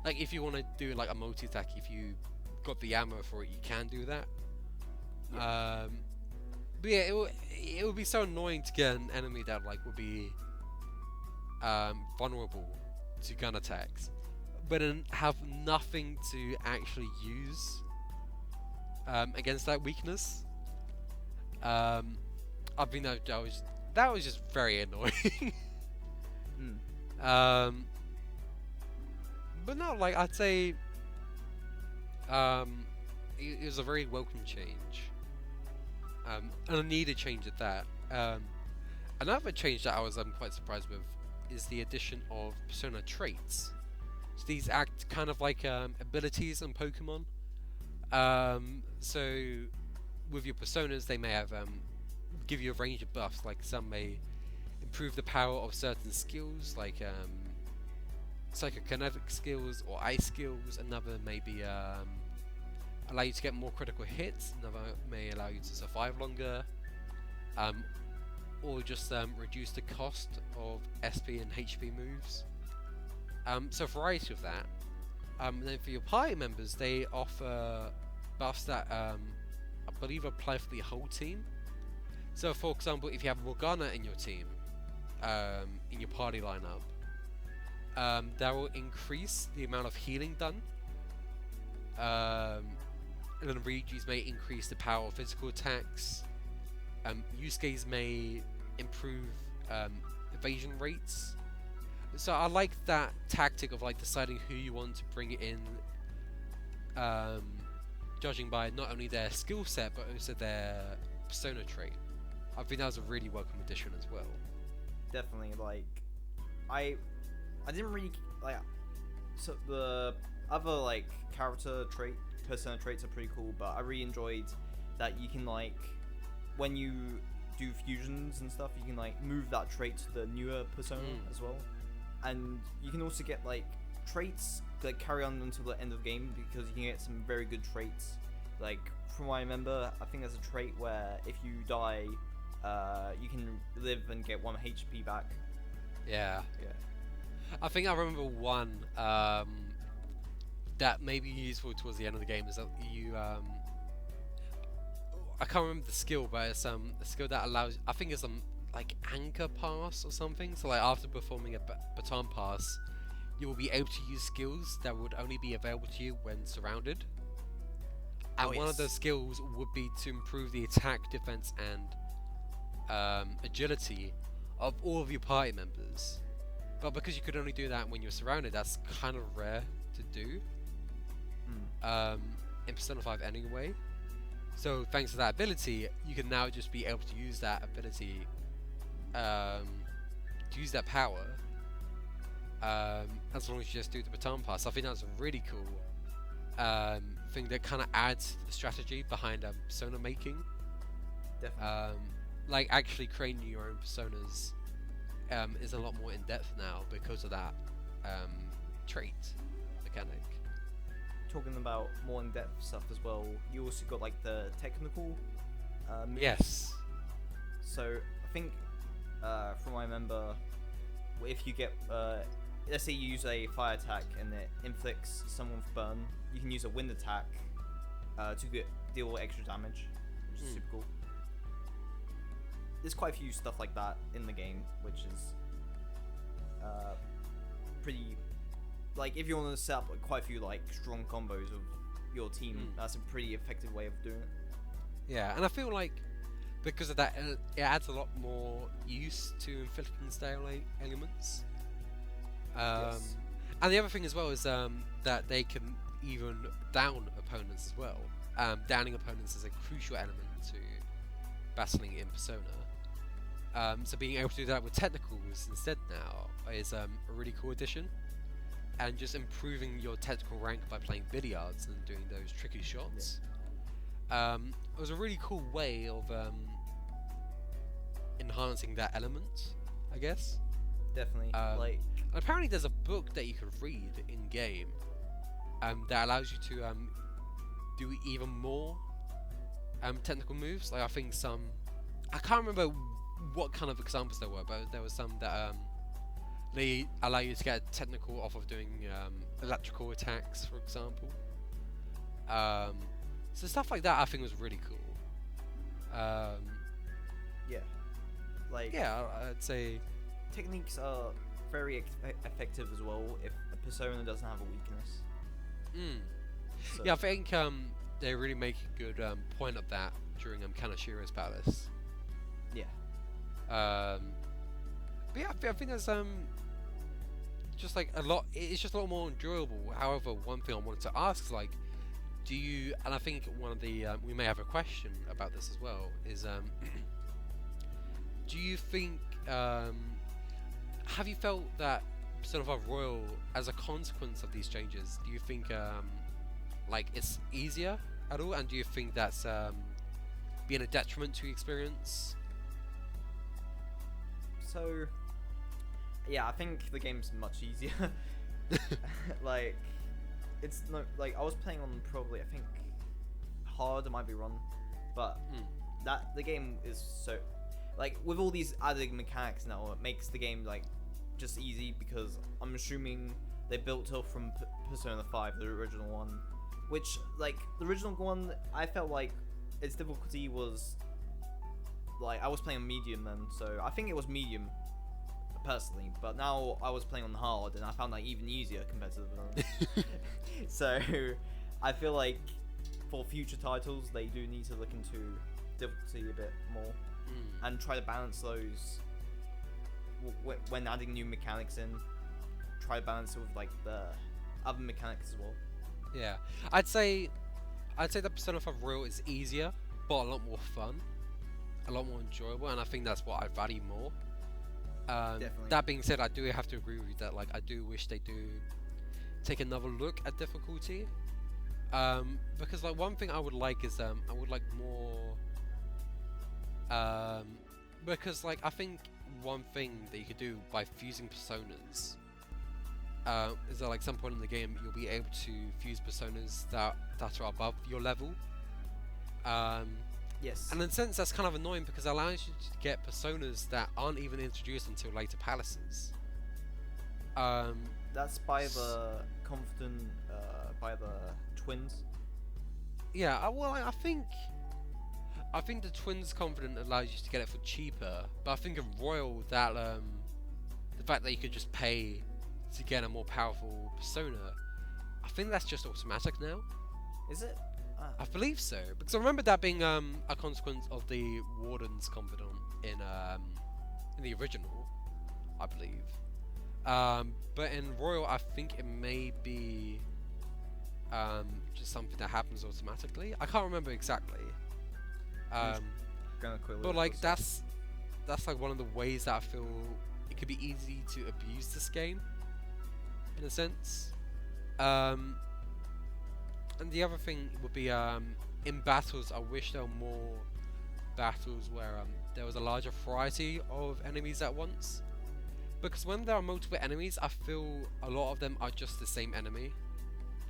like if you want to do like a multi-attack, if you got the ammo for it, you can do that. Yeah. But yeah, it would be so annoying to get an enemy that like would be vulnerable to gun attacks, but then have nothing to actually use against that weakness. I think that was just very annoying. But no, like I'd say it was a very welcome change, and a needed change at that. Another change that I was quite surprised with is the addition of persona traits. So these act kind of like abilities in Pokemon. So with your personas, they may have give you a range of buffs. Like some may improve the power of certain skills, like psychokinetic skills or ice skills. Another may be allow you to get more critical hits. Another may allow you to survive longer, or just reduce the cost of SP and HP moves. So a variety of that. Then for your party members, they offer buffs that I believe apply for the whole team. So for example, if you have Morgana in your team, in your party lineup, that will increase the amount of healing done. And then Regis may increase the power of physical attacks. Yusuke's may improve evasion rates. So I like that tactic of like deciding who you want to bring in, judging by not only their skill set but also their persona trait. I think that was a really welcome addition as well. Definitely, like I didn't really like. So the other like character trait, persona traits are pretty cool, but I really enjoyed that you can like when you do fusions and stuff, you can like move that trait to the newer persona as well. And you can also get like traits that carry on until the end of the game, because you can get some very good traits. Like from what I remember, I think there's a trait where if you die, you can live and get 1 HP back. Yeah. I think I remember one that may be useful towards the end of the game is that you I can't remember the skill, but it's a skill that allows, I think it's like anchor pass or something. So like after performing a baton pass, you will be able to use skills that would only be available to you when surrounded. And one of those skills would be to improve the attack, defense, and agility of all of your party members. But because you could only do that when you're surrounded, that's kind of rare to do in Persona 5 anyway. So thanks to that ability, you can now just be able to use that ability, to use that power, as long as you just do the baton pass. I think that's a really cool thing that kind of adds to the strategy behind persona making. Definitely. Like actually creating your own personas is a lot more in depth now because of that trait mechanic. Talking about more in-depth stuff as well, you also got like the technical moves. Yes. So I think from what I remember, if you get let's say you use a fire attack and it inflicts someone with burn, you can use a wind attack to deal extra damage, which is super cool. There's quite a few stuff like that in the game, which is pretty. Like, if you want to set up like, quite a few like strong combos of your team, that's a pretty effective way of doing it. Yeah, and I feel like because of that, it adds a lot more use to inflicting style elements. Yes. And the other thing as well is that they can even down opponents as well. Downing opponents is a crucial element to battling in Persona. So being able to do that with technicals instead now is a really cool addition. And just improving your technical rank by playing billiards and doing those tricky shots. It was a really cool way of enhancing that element, I guess. Definitely. And apparently there's a book that you can read in game that allows you to do even more technical moves. Like I think I can't remember what kind of examples there were, but there was some that they allow you to get technical off of doing electrical attacks, for example. So stuff like that I think was really cool. Yeah, I'd say techniques are very effective as well if a persona doesn't have a weakness. So yeah, I think they really make a good point of that during Kanashiro's Palace. Yeah. But yeah, I think there's just like a lot. It's just a lot more enjoyable. However, one thing I wanted to ask is like, do you? And I think one of the we may have a question about this as well. Is do you think have you felt that Persona 5 Royal, as a consequence of these changes, do you think like it's easier at all, and do you think that's being a detriment to the experience? So, yeah, I think the game's much easier. Like, it's no like I was playing on probably I think hard. I might be wrong, but that the game is so like with all these added mechanics now, it makes the game like just easy because I'm assuming they built up from Persona 5, the original one, which like the original one I felt like its difficulty was like I was playing on medium then, so I think it was medium personally, but now I was playing on hard and I found that even easier compared to the so I feel like for future titles they do need to look into difficulty a bit more and try to balance those when adding new mechanics in, try to balance it with like the other mechanics as well. Yeah, I'd say that Persona 5 Royal is easier but a lot more fun, a lot more enjoyable, and I think that's what I value more. Definitely. That being said, I do have to agree with you that like I do wish they do take another look at difficulty, because like one thing I would like is I would like more, because like I think one thing that you could do by fusing personas is that like some point in the game you'll be able to fuse personas that are above your level. Yes. And in a sense, that's kind of annoying because it allows you to get personas that aren't even introduced until later palaces. That's by the confident, by the twins. Yeah, well, I think the Twins Confident allows you to get it for cheaper, but I think in Royal that the fact that you could just pay to get a more powerful persona, I think that's just automatic now. Is it? I believe so, because I remember that being a consequence of the Warden's Confidant in the original, I believe. But in Royal, I think it may be just something that happens automatically. I can't remember exactly. But like that's like one of the ways that I feel it could be easy to abuse this game, in a sense. And the other thing would be in battles, I wish there were more battles where there was a larger variety of enemies at once. Because when there are multiple enemies, I feel a lot of them are just the same enemy,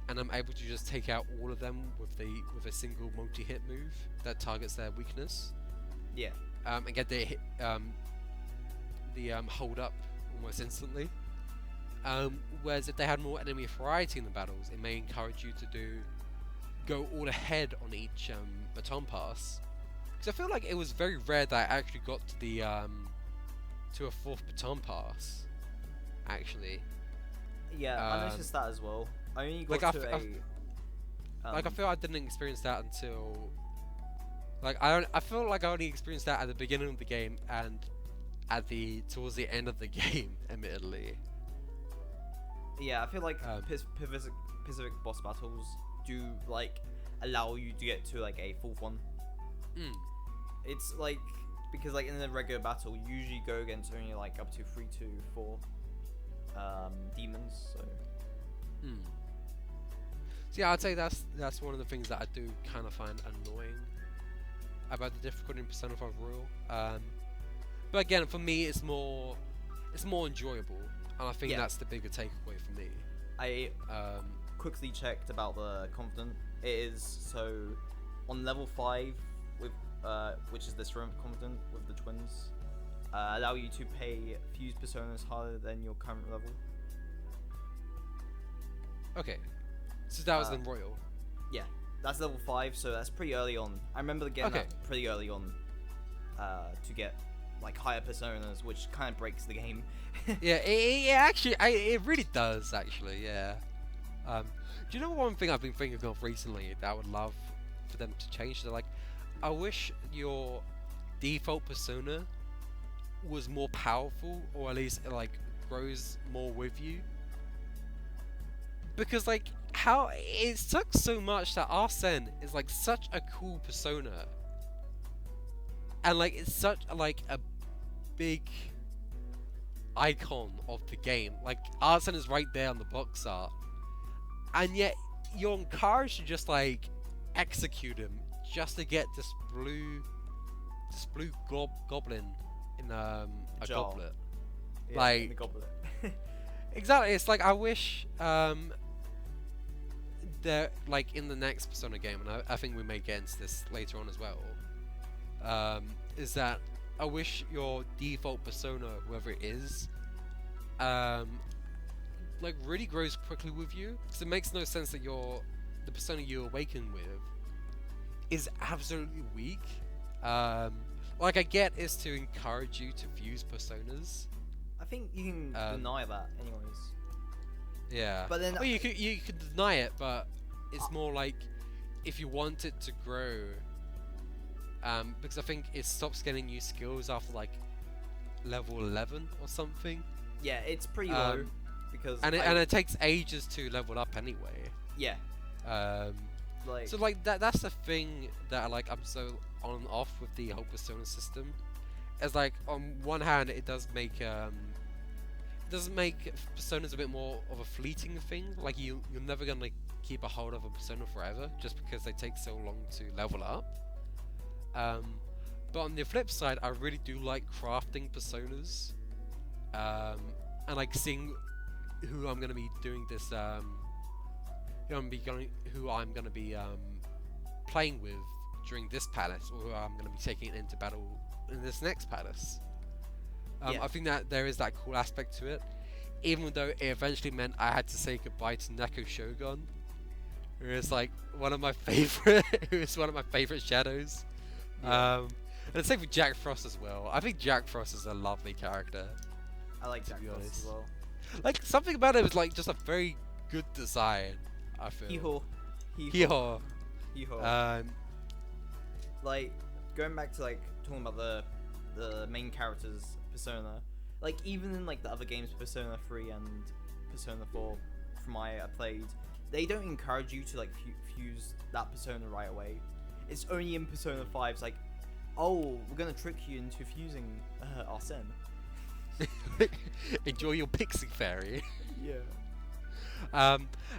and I'm able to just take out all of them with a single multi-hit move that targets their weakness. Yeah. And get the hold up almost instantly. Whereas if they had more enemy variety in the battles, it may encourage you to go all ahead on each baton pass. Because I feel like it was very rare that I actually got to the to a fourth baton pass. Actually. Yeah, I noticed that as well. I only got like to I feel I didn't experience that until I feel like I only experienced that at the beginning of the game and towards the end of the game, admittedly. Yeah, I feel like Pacific boss battles do like allow you to get to like a fourth one. It's like because like in a regular battle you usually go against only like up to 3 to 4 demons. So. So yeah, I'd say that's one of the things that I do kind of find annoying about the difficulty in Persona 5 Royal. But again, for me, it's more enjoyable, and I think that's the bigger takeaway for me. I quickly checked about the confident. It is so on level 5 with which is the strength confident with the twins. Allow you to pay fuse personas harder than your current level. Okay, so that was in Royal. Yeah, that's level 5, so that's pretty early on. I remember getting that pretty early on to get like higher personas, which kind of breaks the game. Yeah, it actually, it really does actually. Yeah. Do you know one thing I've been thinking of recently that I would love for them to change? They're like, I wish your default persona was more powerful, or at least like grows more with you. Because like how it sucks so much that Arsene is like such a cool persona, and like it's such like a big icon of the game. Like, Arsene is right there on the box art, and yet you're encouraged to just like execute him just to get this blue goblin in a Jar. goblet. Yeah, Like, in the goblet. exactly. It's like I wish there, like, in the next Persona game, and I think we may get into this later on as well. Is that I wish your default persona, whoever it is, like really grows quickly with you, because it makes no sense that the persona you awaken with is absolutely weak. Like, I get is to encourage you to fuse personas. I think you can deny that, anyways. Yeah. But then well, you could deny it, but it's more like if you want it to grow. Because I think it stops getting new skills after like level 11 or something. Yeah, it's pretty low because and it takes ages to level up anyway. Yeah. Like, so like that's the thing that like I'm so on and off with the whole Persona system. It's like on one hand it does make personas a bit more of a fleeting thing. Like you're never gonna keep a hold of a persona forever just because they take so long to level up. But on the flip side, I really do like crafting personas, and like seeing who I'm gonna be doing this, who I'm gonna be playing with during this palace, or who I'm gonna be taking into battle in this next palace. Yeah. I think that there is that cool aspect to it, even though it eventually meant I had to say goodbye to Neko Shogun, who is like one of my favorite, shadows. Yeah. And same with Jack Frost as well. I think Jack Frost is a lovely character. I like Jack Frost honest. as well. Like, something about him is like just a very good design, I feel. Hee-haw. Hee-haw. Like, going back to like talking about the main character's persona, like even in like the other games, Persona 3 and Persona 4, from I played, they don't encourage you to like fuse that persona right away. It's only in Persona 5, it's like, oh, we're gonna trick you into fusing Arsene. Enjoy your pixie fairy. Yeah.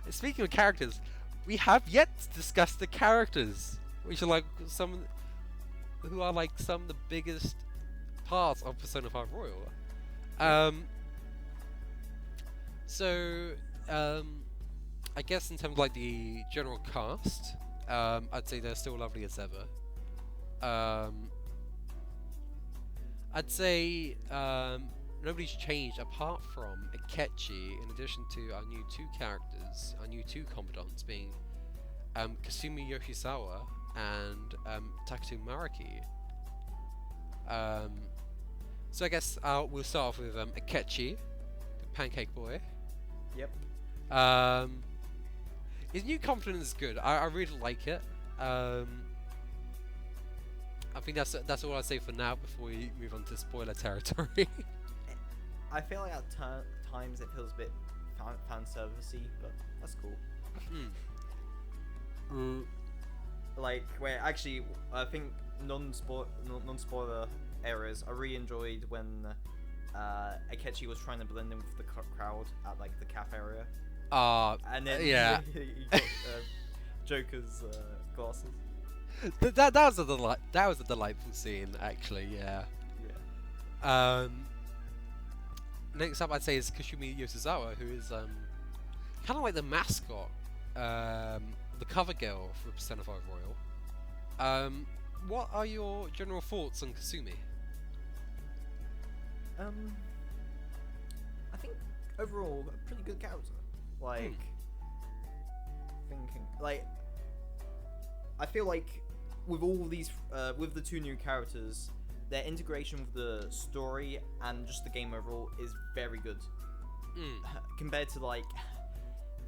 Speaking of characters, we have yet to discuss the characters, which are like some of the biggest parts of Persona 5 Royal. So I guess in terms of like the general cast, I'd say they're still lovely as ever. I'd say nobody's changed apart from Akechi, in addition to our new two characters, our new two confidants being Kasumi Yoshizawa and Takuto Maraki. So I guess we'll start off with Akechi, the pancake boy. Yep. His new confidence is good. I really like it. I think that's all I'll say for now before we move on to spoiler territory. I feel like at times it feels a bit fan servicey, but that's cool. Like, where actually I think non-spoiler areas, I really enjoyed when Akechi was trying to blend in with the crowd at like the cafe area. And then yeah. he got Joker's glasses. That was a delight. That was a delightful scene, actually. Yeah. Yeah. Next up, I'd say is Kasumi Yoshizawa, who is kind of like the mascot, the cover girl for Persona 5 Royal. What are your general thoughts on Kasumi? I think overall a pretty good character. Like, thinking like, I feel like with all these, with the two new characters, their integration with the story and just the game overall is very good. Compared to like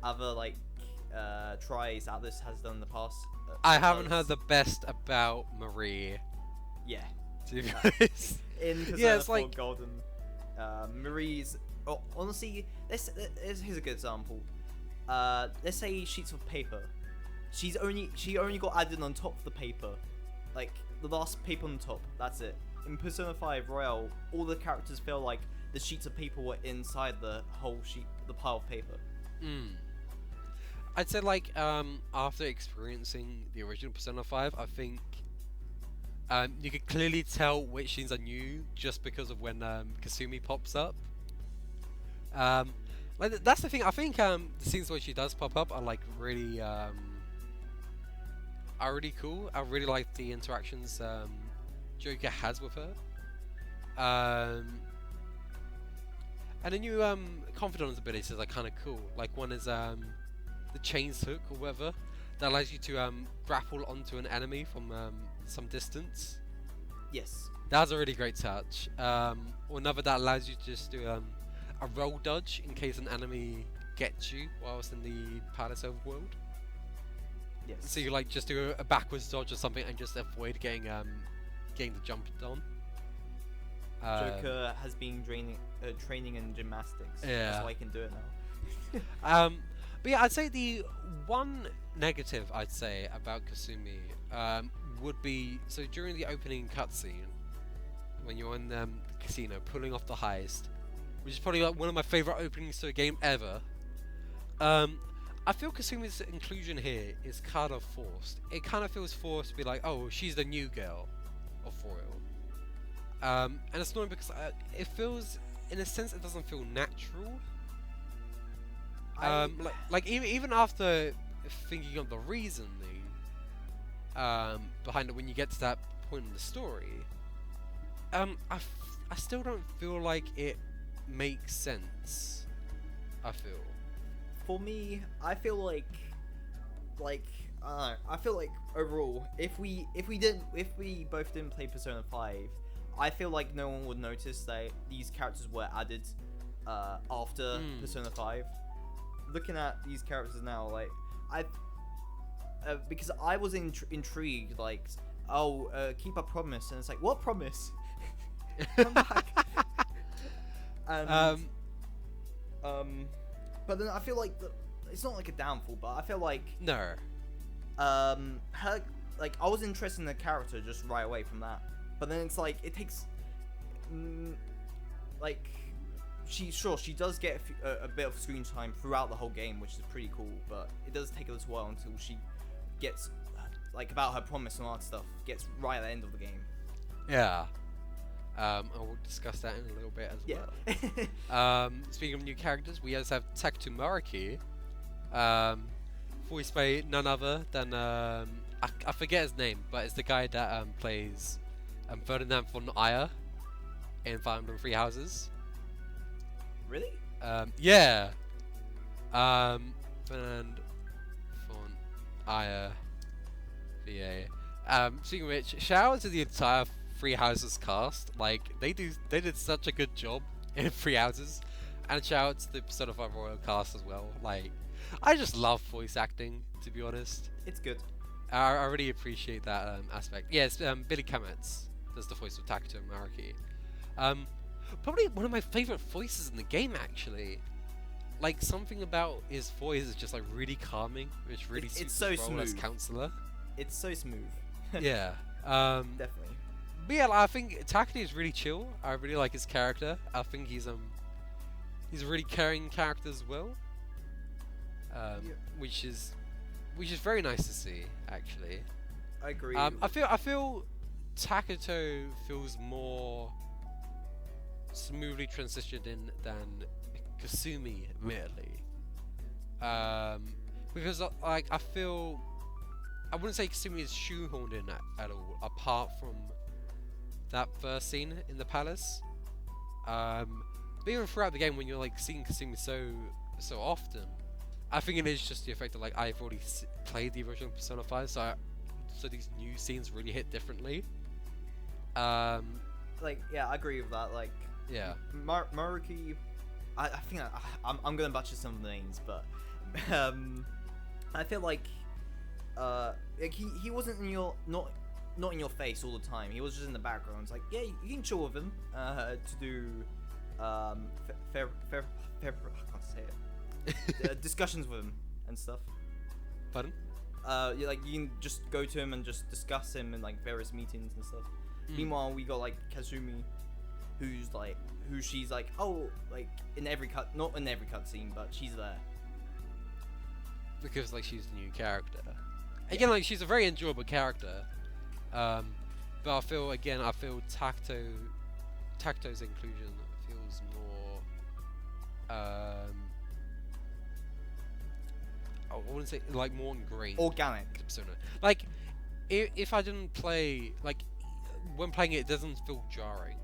other like tries Atlus has done in the past. I haven't heard the best about Marie. Yeah. To be honest. In Persona Yeah, it's 4 like Golden, Marie's. Oh, honestly, here's a good example. Let's say sheets of paper. She only got added on top of the paper, like the last paper on top. That's it. In Persona 5 Royal, all the characters feel like the sheets of paper were inside the whole sheet, the pile of paper. I'd say like after experiencing the original Persona 5, I think you could clearly tell which scenes are new just because of when Kasumi pops up. Like that's the thing. I think the scenes where she does pop up are like really cool. I really like the interactions Joker has with her. And the new confidence abilities are kind of cool. Like one is the chains hook or whatever that allows you to grapple onto an enemy from some distance. Yes. That's a really great touch. Or another that allows you to just do a roll dodge in case an enemy gets you whilst in the Palace overworld. Yes. So you like just do a backwards dodge or something and just avoid getting the jump on. Joker has been training in gymnastics. Yeah. That's why he can do it now. But yeah, I'd say the one negative I'd say about Kasumi would be, so during the opening cutscene, when you're in the casino pulling off the heist, which is probably like one of my favourite openings to a game ever, I feel Kasumi's inclusion here is kind of forced. It kind of feels forced to be like, oh, she's the new girl of Foil. And it's annoying because it feels, in a sense, it doesn't feel natural. Like even after thinking of the reasoning behind it, when you get to that point in the story, I still don't feel like it makes sense. I feel. For me, I feel like I feel like overall, if we both didn't play Persona 5, I feel like no one would notice that these characters were added after Persona 5. Looking at these characters now, like because I was intrigued, like, keep a promise, and it's like, what promise? Come back. And but then I feel like it's not like a downfall, but I feel like No. her, like, I was interested in the character just right away from that, but then it's like it takes like she does get a bit of screen time throughout the whole game, which is pretty cool, but it does take a little while until she gets like about her promise and all that stuff gets right at the end of the game. Yeah. I will discuss that in a little bit as well. Speaking of new characters, we also have Takuto Mariki, voiced by none other than I forget his name, but it's the guy that plays Ferdinand von Ayer in Fire Emblem Three Houses. Really? Yeah. Ferdinand von Ayer, VA. Speaking of which, shout out to the entire Three Houses cast. Like they did such a good job in Three Houses, and shout out to the Persona 5 Royal cast as well. Like I just love voice acting, to be honest. It's good. I really appreciate that aspect. Yes, Billy Kametz does the voice of Takuto Mariki. Probably one of my favorite voices in the game, actually. Like something about his voice is just like really calming, which really suits so his role as smooth. counselor. It's so smooth. Yeah. Definitely. But yeah, I think Takuto is really chill. I really like his character. I think he's a really caring character as well. Which is very nice to see, actually. I agree. I feel Takuto feels more smoothly transitioned in than Kasumi, merely. Because like I wouldn't say Kasumi is shoehorned in at all, apart from that first scene in the palace. But even throughout the game, when you're like seeing Kasumi so often, I think it is just the effect that like I've already played the original Persona 5, so these new scenes really hit differently. Like, yeah, I agree with that. Like, yeah, Maruki, I think I'm gonna butcher some of the names, but I feel like he wasn't in your not in your face all the time. He was just in the background. It's like, yeah, you can chill with him to do fair I can't say it. Discussions with him and stuff. Pardon? Yeah, like you can just go to him and just discuss him in like various meetings and stuff. Meanwhile, we got like Kazumi, who she's like, oh, like in every not in every cutscene, but she's there. Because like she's the new character. Again, like she's a very enjoyable character. But I feel Tacto's inclusion feels more I wouldn't say like more ingrained. Organic. Persona. Like if I didn't play, like when playing it doesn't feel jarring.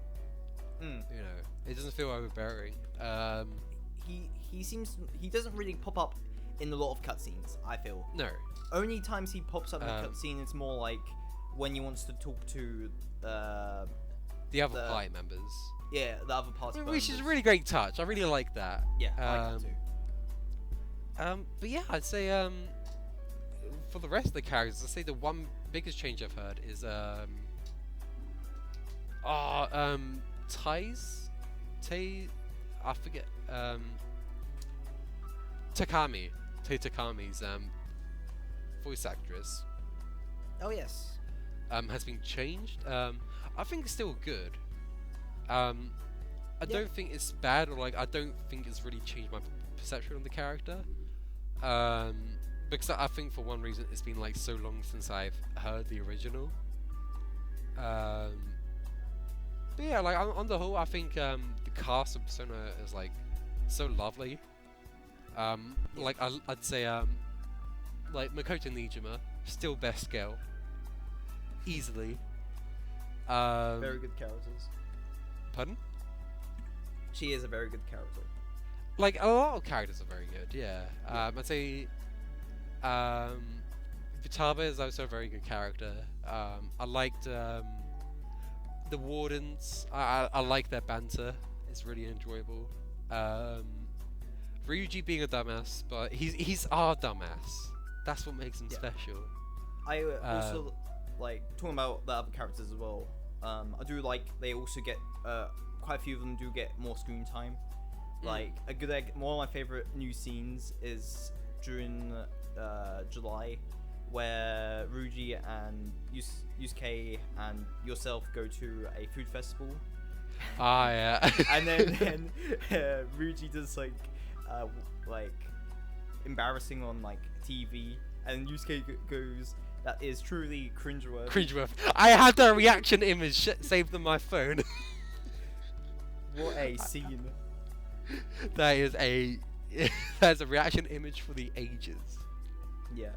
You know, it doesn't feel overbearing. He doesn't really pop up in a lot of cutscenes, I feel. No. Only times he pops up in a cutscene, it's more like when he wants to talk to the other party members. Yeah, the other party members. Which is a really great touch. I really like that. Yeah, I like that too. But yeah, I'd say for the rest of the characters, I'd say the one biggest change I've heard is I forget Takami's voice actress. Oh yes. Has been changed. I think it's still good. I don't think it's bad, or like I don't think it's really changed my perception of the character. Because I think for one reason it's been like so long since I've heard the original. But yeah, like on the whole, I think the cast of Persona is like so lovely. Like I'd say like Makoto Nijima, still best girl, easily. Very good characters. Pardon? She is a very good character. Like a lot of characters are very good. Yeah. I'd say Vitaba is also a very good character. I liked the Wardens. I like their banter. It's really enjoyable. Ryuji being a dumbass, but he's our dumbass. That's what makes him special. I also like talking about the other characters as well. I do like they also get quite a few of them do get more screen time. Like one of my favorite new scenes is during July, where Ryuji and Yusuke and yourself go to a food festival. Ah, yeah. And then Ryuji does like embarrassing on like TV, and Yusuke goes, "That is truly cringeworthy." Cringeworthy. I had that reaction image saved on my phone. What a scene! That's a reaction image for the ages. Yeah.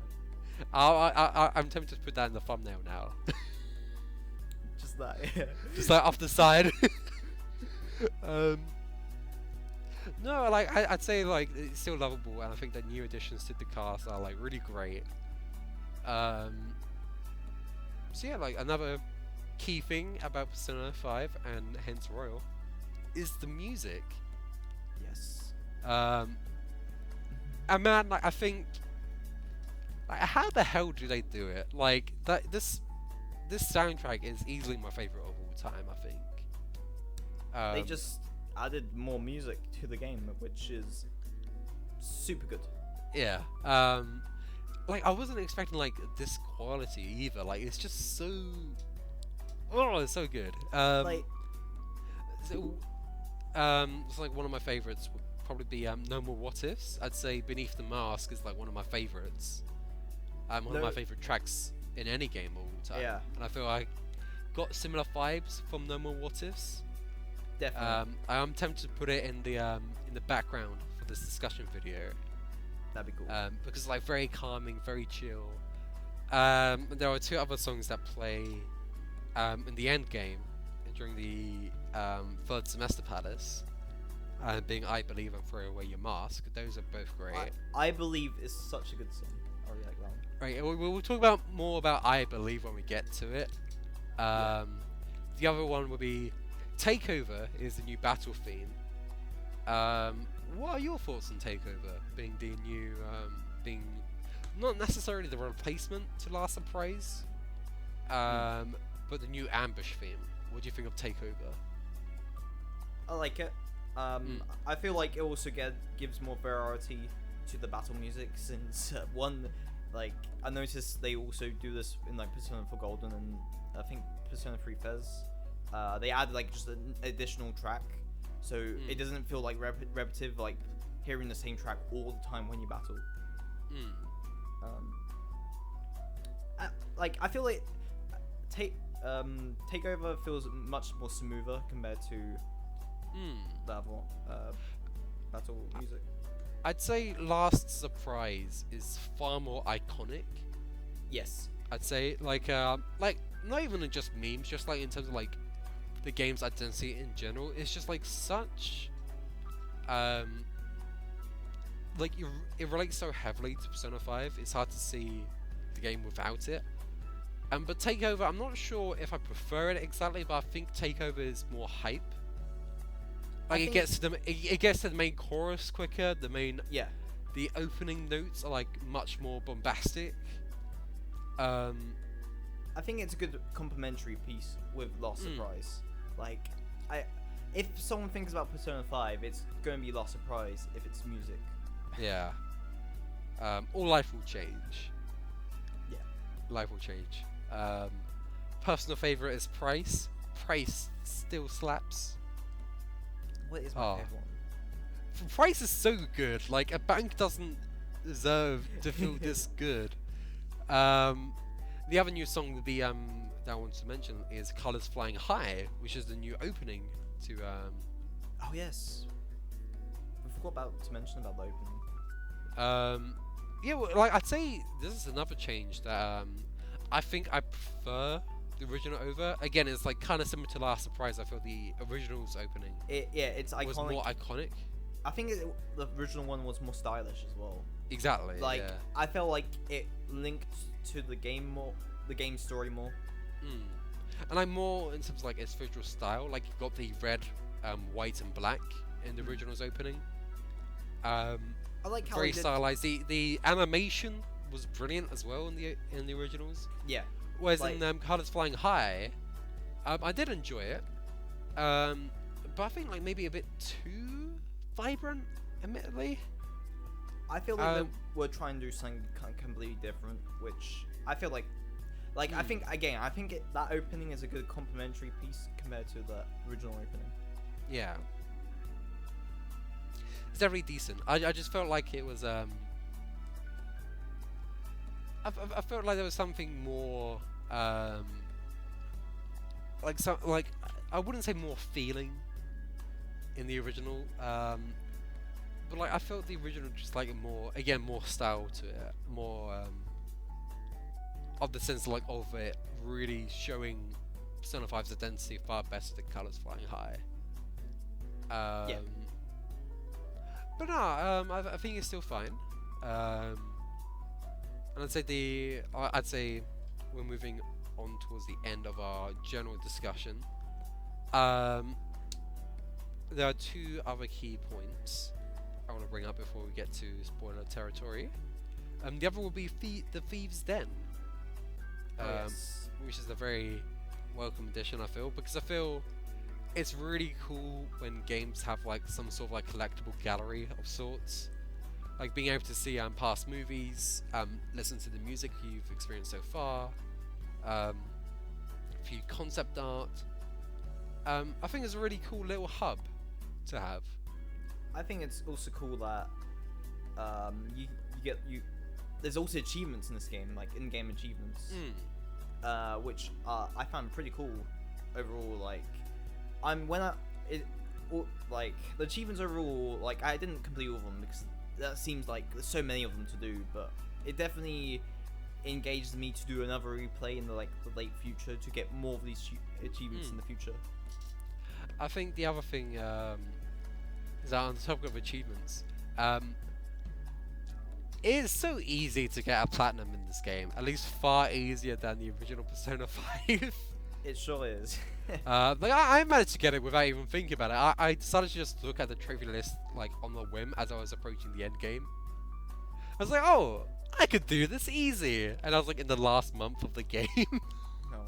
I'm tempted to put that in the thumbnail now. Just that. Yeah. Just like off the side. No, like I'd say like it's still lovable, and I think that new additions to the cast are like really great. So yeah, like another key thing about Persona 5 and hence Royal is the music. Yes. And man, like I think, like how the hell do they do it? Like that this soundtrack is easily my favorite of all time. I think. They just added more music to the game, which is super good. Yeah. Like I wasn't expecting like this quality either. Like it's just so. Oh, it's so good. It's like one of my favorites would probably be No More What Ifs. I'd say Beneath the Mask is like one of my favorites. One of my favorite tracks in any game all the time. Yeah. And I feel I got similar vibes from No More What Ifs. Definitely. I am tempted to put it in the background for this discussion video. That'd be cool. Because it's like very calming, very chill. There are two other songs that play in the end game during the third semester palace, being I Believe and Throw Away Your Mask. Those are both great. I Believe is such a good song. I really like that one. Right, we'll talk more about I Believe when we get to it. The other one will be Takeover is the new battle theme. What are your thoughts on Takeover being the new, being not necessarily the replacement to Last Surprise, but the new ambush theme? What do you think of Takeover? I like it. I feel like it also gives more variety to the battle music, since I noticed they also do this in like Persona 4 Golden and I think Persona 3 Fez. they added like just an additional track, so it doesn't feel like repetitive, like hearing the same track all the time when you battle. Like I feel like Takeover feels much more smoother compared to the other battle music. I'd say Last Surprise is far more iconic. Yes. I'd say like not even in just memes, just like in terms of like the game's identity in general. It's just like such like it relates so heavily to Persona 5. It's hard to see the game without it. But Takeover, I'm not sure if I prefer it exactly, but I think Takeover is more hype. Like it gets to the main chorus quicker. The opening notes are like much more bombastic. I think it's a good complementary piece with Last Surprise. Like, if someone thinks about Persona 5, it's going to be Last Surprise if it's music. Yeah. Or life will change. Yeah. Life will change. Personal favorite is Price. Price still slaps. What is my favorite one? Price is so good. Like, a bank doesn't deserve to feel this good. The other new song that I want to mention is Colors Flying High, which is the new opening to Oh yes. We forgot to mention about the opening. Yeah, well, like I'd say this is another change that I think I prefer the original over. Again, it's like kind of similar to Last Surprise. I feel the original's opening It's iconic. was more iconic. I think the original one was more stylish as well. Exactly. Like I felt like it linked to the game more, the game story more. And I'm more in terms of like its visual style. Like you got the red, white, and black in the original's opening. I like how very stylized. The animation was brilliant as well in the originals. Yeah. Whereas in Colors Flying High, I did enjoy it. But I think like maybe a bit too vibrant, admittedly. I feel like we're trying to do something completely different, which I feel like I think that opening is a good complementary piece compared to the original opening. Yeah. It's definitely decent. I just felt like it was I felt like there was something more like I wouldn't say more feeling in the original, but like I felt the original just like more style to it, more of the sense of it really showing Persona 5's identity far better than Colors Flying High. Yeah. But no, I think it's still fine. And I'd say we're moving on towards the end of our general discussion. There are two other key points I want to bring up before we get to spoiler territory. The other will be the Thieves' Den, Yes. which is a very welcome addition, I feel, because I feel it's really cool when games have like some sort of like collectible gallery of sorts, like being able to see past movies, listen to the music you've experienced so far, few concept art. I think it's a really cool little hub to have. I think it's also cool that there's also achievements in this game, like in-game achievements, which I found pretty cool overall. Like, the achievements overall, like I didn't complete all of them because that seems like there's so many of them to do, but it definitely engaged me to do another replay in the late future to get more of these achievements in the future. I think the other thing is that on the topic of achievements, it is so easy to get a platinum in this game, at least far easier than the original Persona 5. It sure is. Like I managed to get it without even thinking about it. I decided to just look at the trophy list like on the whim as I was approaching the end game. I was like, oh, I could do this easy, and I was like in the last month of the game. Oh my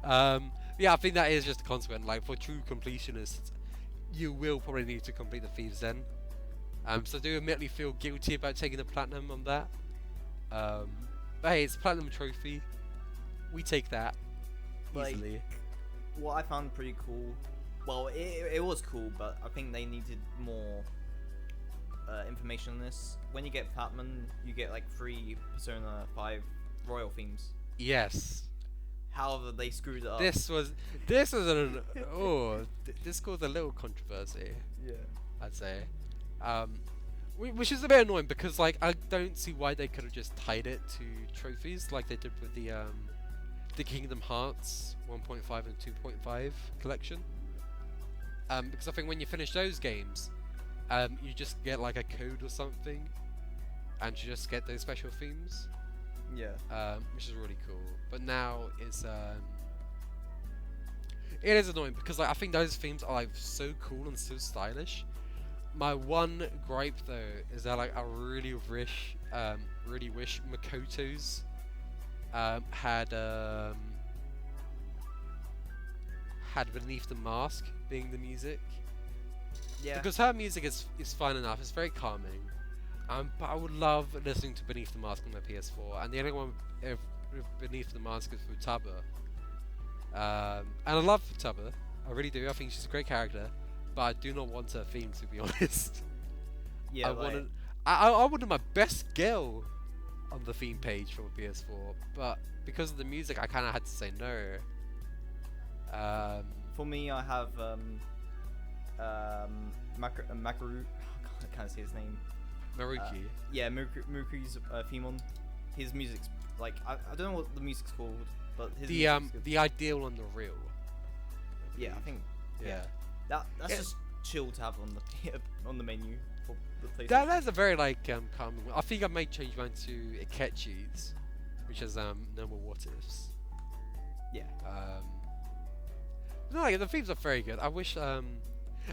god. Yeah, I think that is just a consequence. Like for true completionists, you will probably need to complete the Thieves' Den. So I do admittedly feel guilty about taking the platinum on that. But hey, it's a platinum trophy. We take that easily. what I found pretty cool. Well, it was cool, but I think they needed more information on this. When you get Platinum, you get like 3 Persona 5 royal themes. Yes. However, they screwed it up. This caused a little controversy, Yeah. I'd say. Which is a bit annoying because like I don't see why they could have just tied it to trophies like they did with the Kingdom Hearts 1.5 and 2.5 collection. Because I think when you finish those games, you just get like a code or something, and you just get those special themes. Yeah. Which is really cool. But now it is annoying because like I think those themes are like so cool and so stylish. My one gripe though is that like I really wish Makoto's had Beneath the Mask being the music. Yeah. Because her music is fine enough, it's very calming. But I would love listening to Beneath the Mask on my PS4, and the only one with Beneath the Mask is Futaba. And I love Futaba, I really do. I think she's a great character, but I do not want her theme, to be honest. Yeah. I wanted my best girl on the theme page for PS4, but because of the music, I kind of had to say no. For me, I have Makaru. I can't say his name. Maruki. Yeah, Muruki's theme on. His music's like I don't know what the music's called, but his music's good. The Ideal and the Real. Yeah, I think. Yeah. That's just chill to have on the on the menu for the PlayStation. That's a very like calming one. I think I may change mine to Ikechi's, which is no more what ifs. Yeah. No, like, the themes are very good. I wish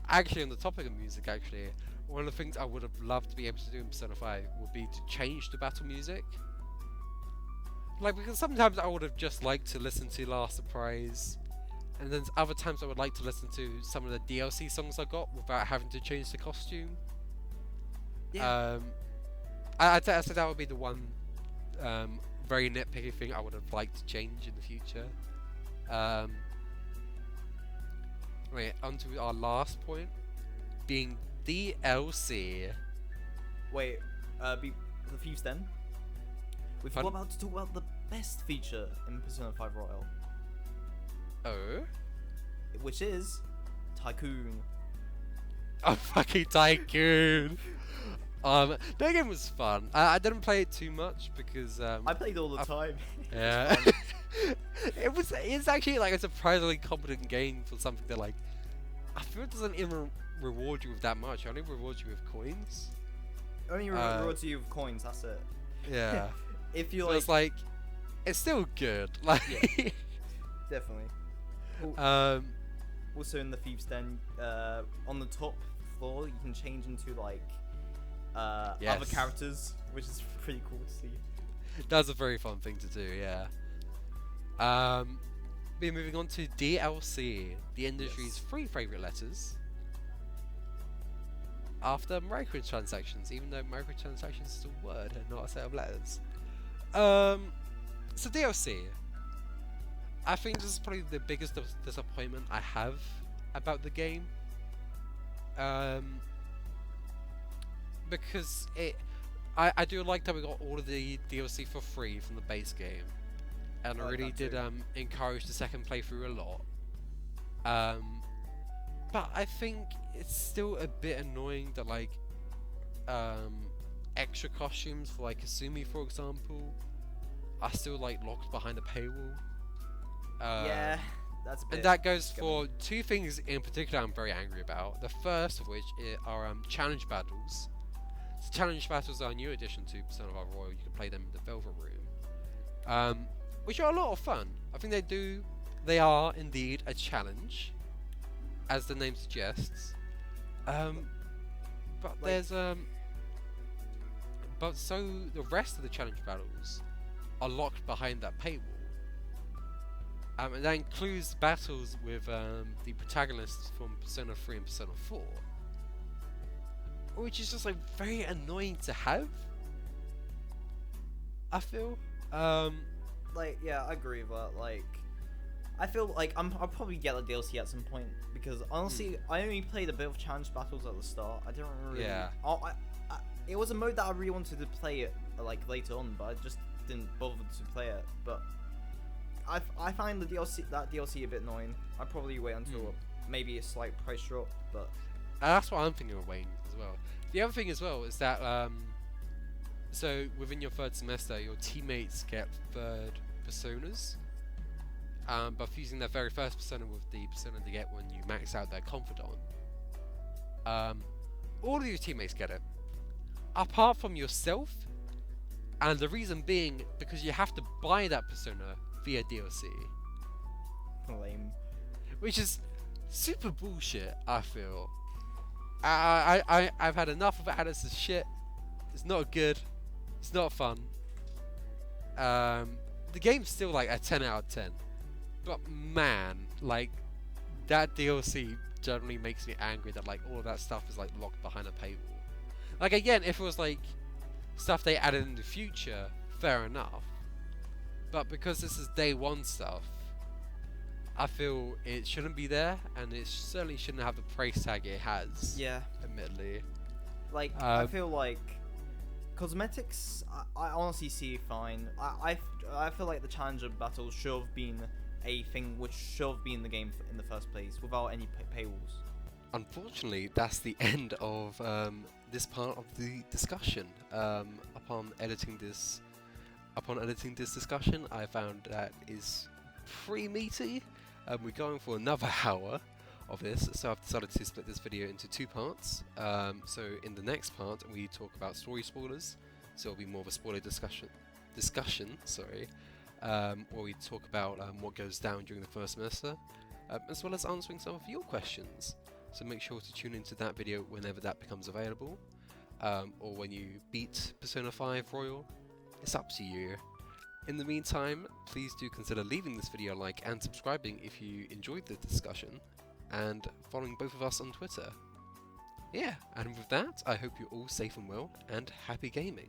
actually on the topic of music, actually, one of the things I would have loved to be able to do in Persona 5 would be to change the battle music. Like, because sometimes I would have just liked to listen to Last Surprise, and then other times I would like to listen to some of the DLC songs I got without having to change the costume. Yeah. I'd say that would be the one very nitpicky thing I would have liked to change in the future. Right, on to our last point, being DLC. Wait, the Thieves Den? We forgot about to talk about the best feature in Persona 5 Royal. Oh? Which is Tycoon. Oh, fucking Tycoon! That game was fun. I didn't play it too much because I played all the time. Yeah. It's actually like a surprisingly competent game for something that like I feel it doesn't even reward you with that much. It only rewards you with coins. Only rewards you with coins, that's it. Yeah. If you So like it's like it's still good. Like Yeah. Definitely. Also in the Thieves Den, on the top floor you can change into like other characters, which is pretty cool to see. That's a very fun thing to do, yeah. We're moving on to DLC, the industry's 3 favourite letters. After microtransactions, even though microtransactions is a word and not a set of letters. So DLC. I think this is probably the biggest disappointment I have about the game. Because I do like that we got all of the DLC for free from the base game, and I really did encourage the second playthrough a lot. But I think it's still a bit annoying that like extra costumes for like Kasumi, for example, are still like locked behind a paywall. Yeah, that's a bit. And that goes for 2 things in particular I'm very angry about. The first of which are challenge battles. So challenge battles are a new addition to Persona 5 Royal. You can play them in the Velvet Room, which are a lot of fun. I think they are indeed a challenge, as the name suggests. But there's but so the rest of the challenge battles are locked behind that paywall. And that includes battles with the protagonists from Persona 3 and Persona 4, which is just like very annoying to have, I feel. Like, yeah, I agree, but like I feel like I'll probably get the DLC at some point because honestly, I only played a bit of challenge battles at the start. I didn't really. Yeah. It was a mode that I really wanted to play it like later on, but I just didn't bother to play it. But I find the DLC a bit annoying. I'd probably wait until maybe a slight price drop, but That's what I'm thinking of waiting as well. The other thing as well is that so within your third semester, your teammates get third personas. By fusing their very first persona with the persona they get when you max out their confidant. All of your teammates get it, apart from yourself, and the reason being because you have to buy that persona via DLC, lame. which is super bullshit. I feel. I've had enough of Atlus' shit. It's not good. It's not fun. The game's still like a 10 out of 10. But man, like, that DLC generally makes me angry that like all of that stuff is like locked behind a paywall. Like again, if it was like stuff they added in the future, fair enough. But because this is day one stuff, I feel it shouldn't be there, and it certainly shouldn't have the price tag it has. Yeah. Admittedly. Like, I feel like cosmetics, I honestly see fine. I feel like the challenger battles should have been a thing which should have been in the game in the first place without any paywalls. Unfortunately, that's the end of this part of the discussion. Upon editing this discussion, I found that is pretty meaty. We're going for another hour of this, so I've decided to split this video into two parts. So in the next part, we talk about story spoilers. So it'll be more of a spoiler discussion. Where we talk about what goes down during the first semester, as well as answering some of your questions. So make sure to tune into that video whenever that becomes available, or when you beat Persona 5 Royal. It's up to you. In the meantime, please do consider leaving this video a like and subscribing if you enjoyed the discussion, and following both of us on Twitter. Yeah, and with that, I hope you're all safe and well, and happy gaming.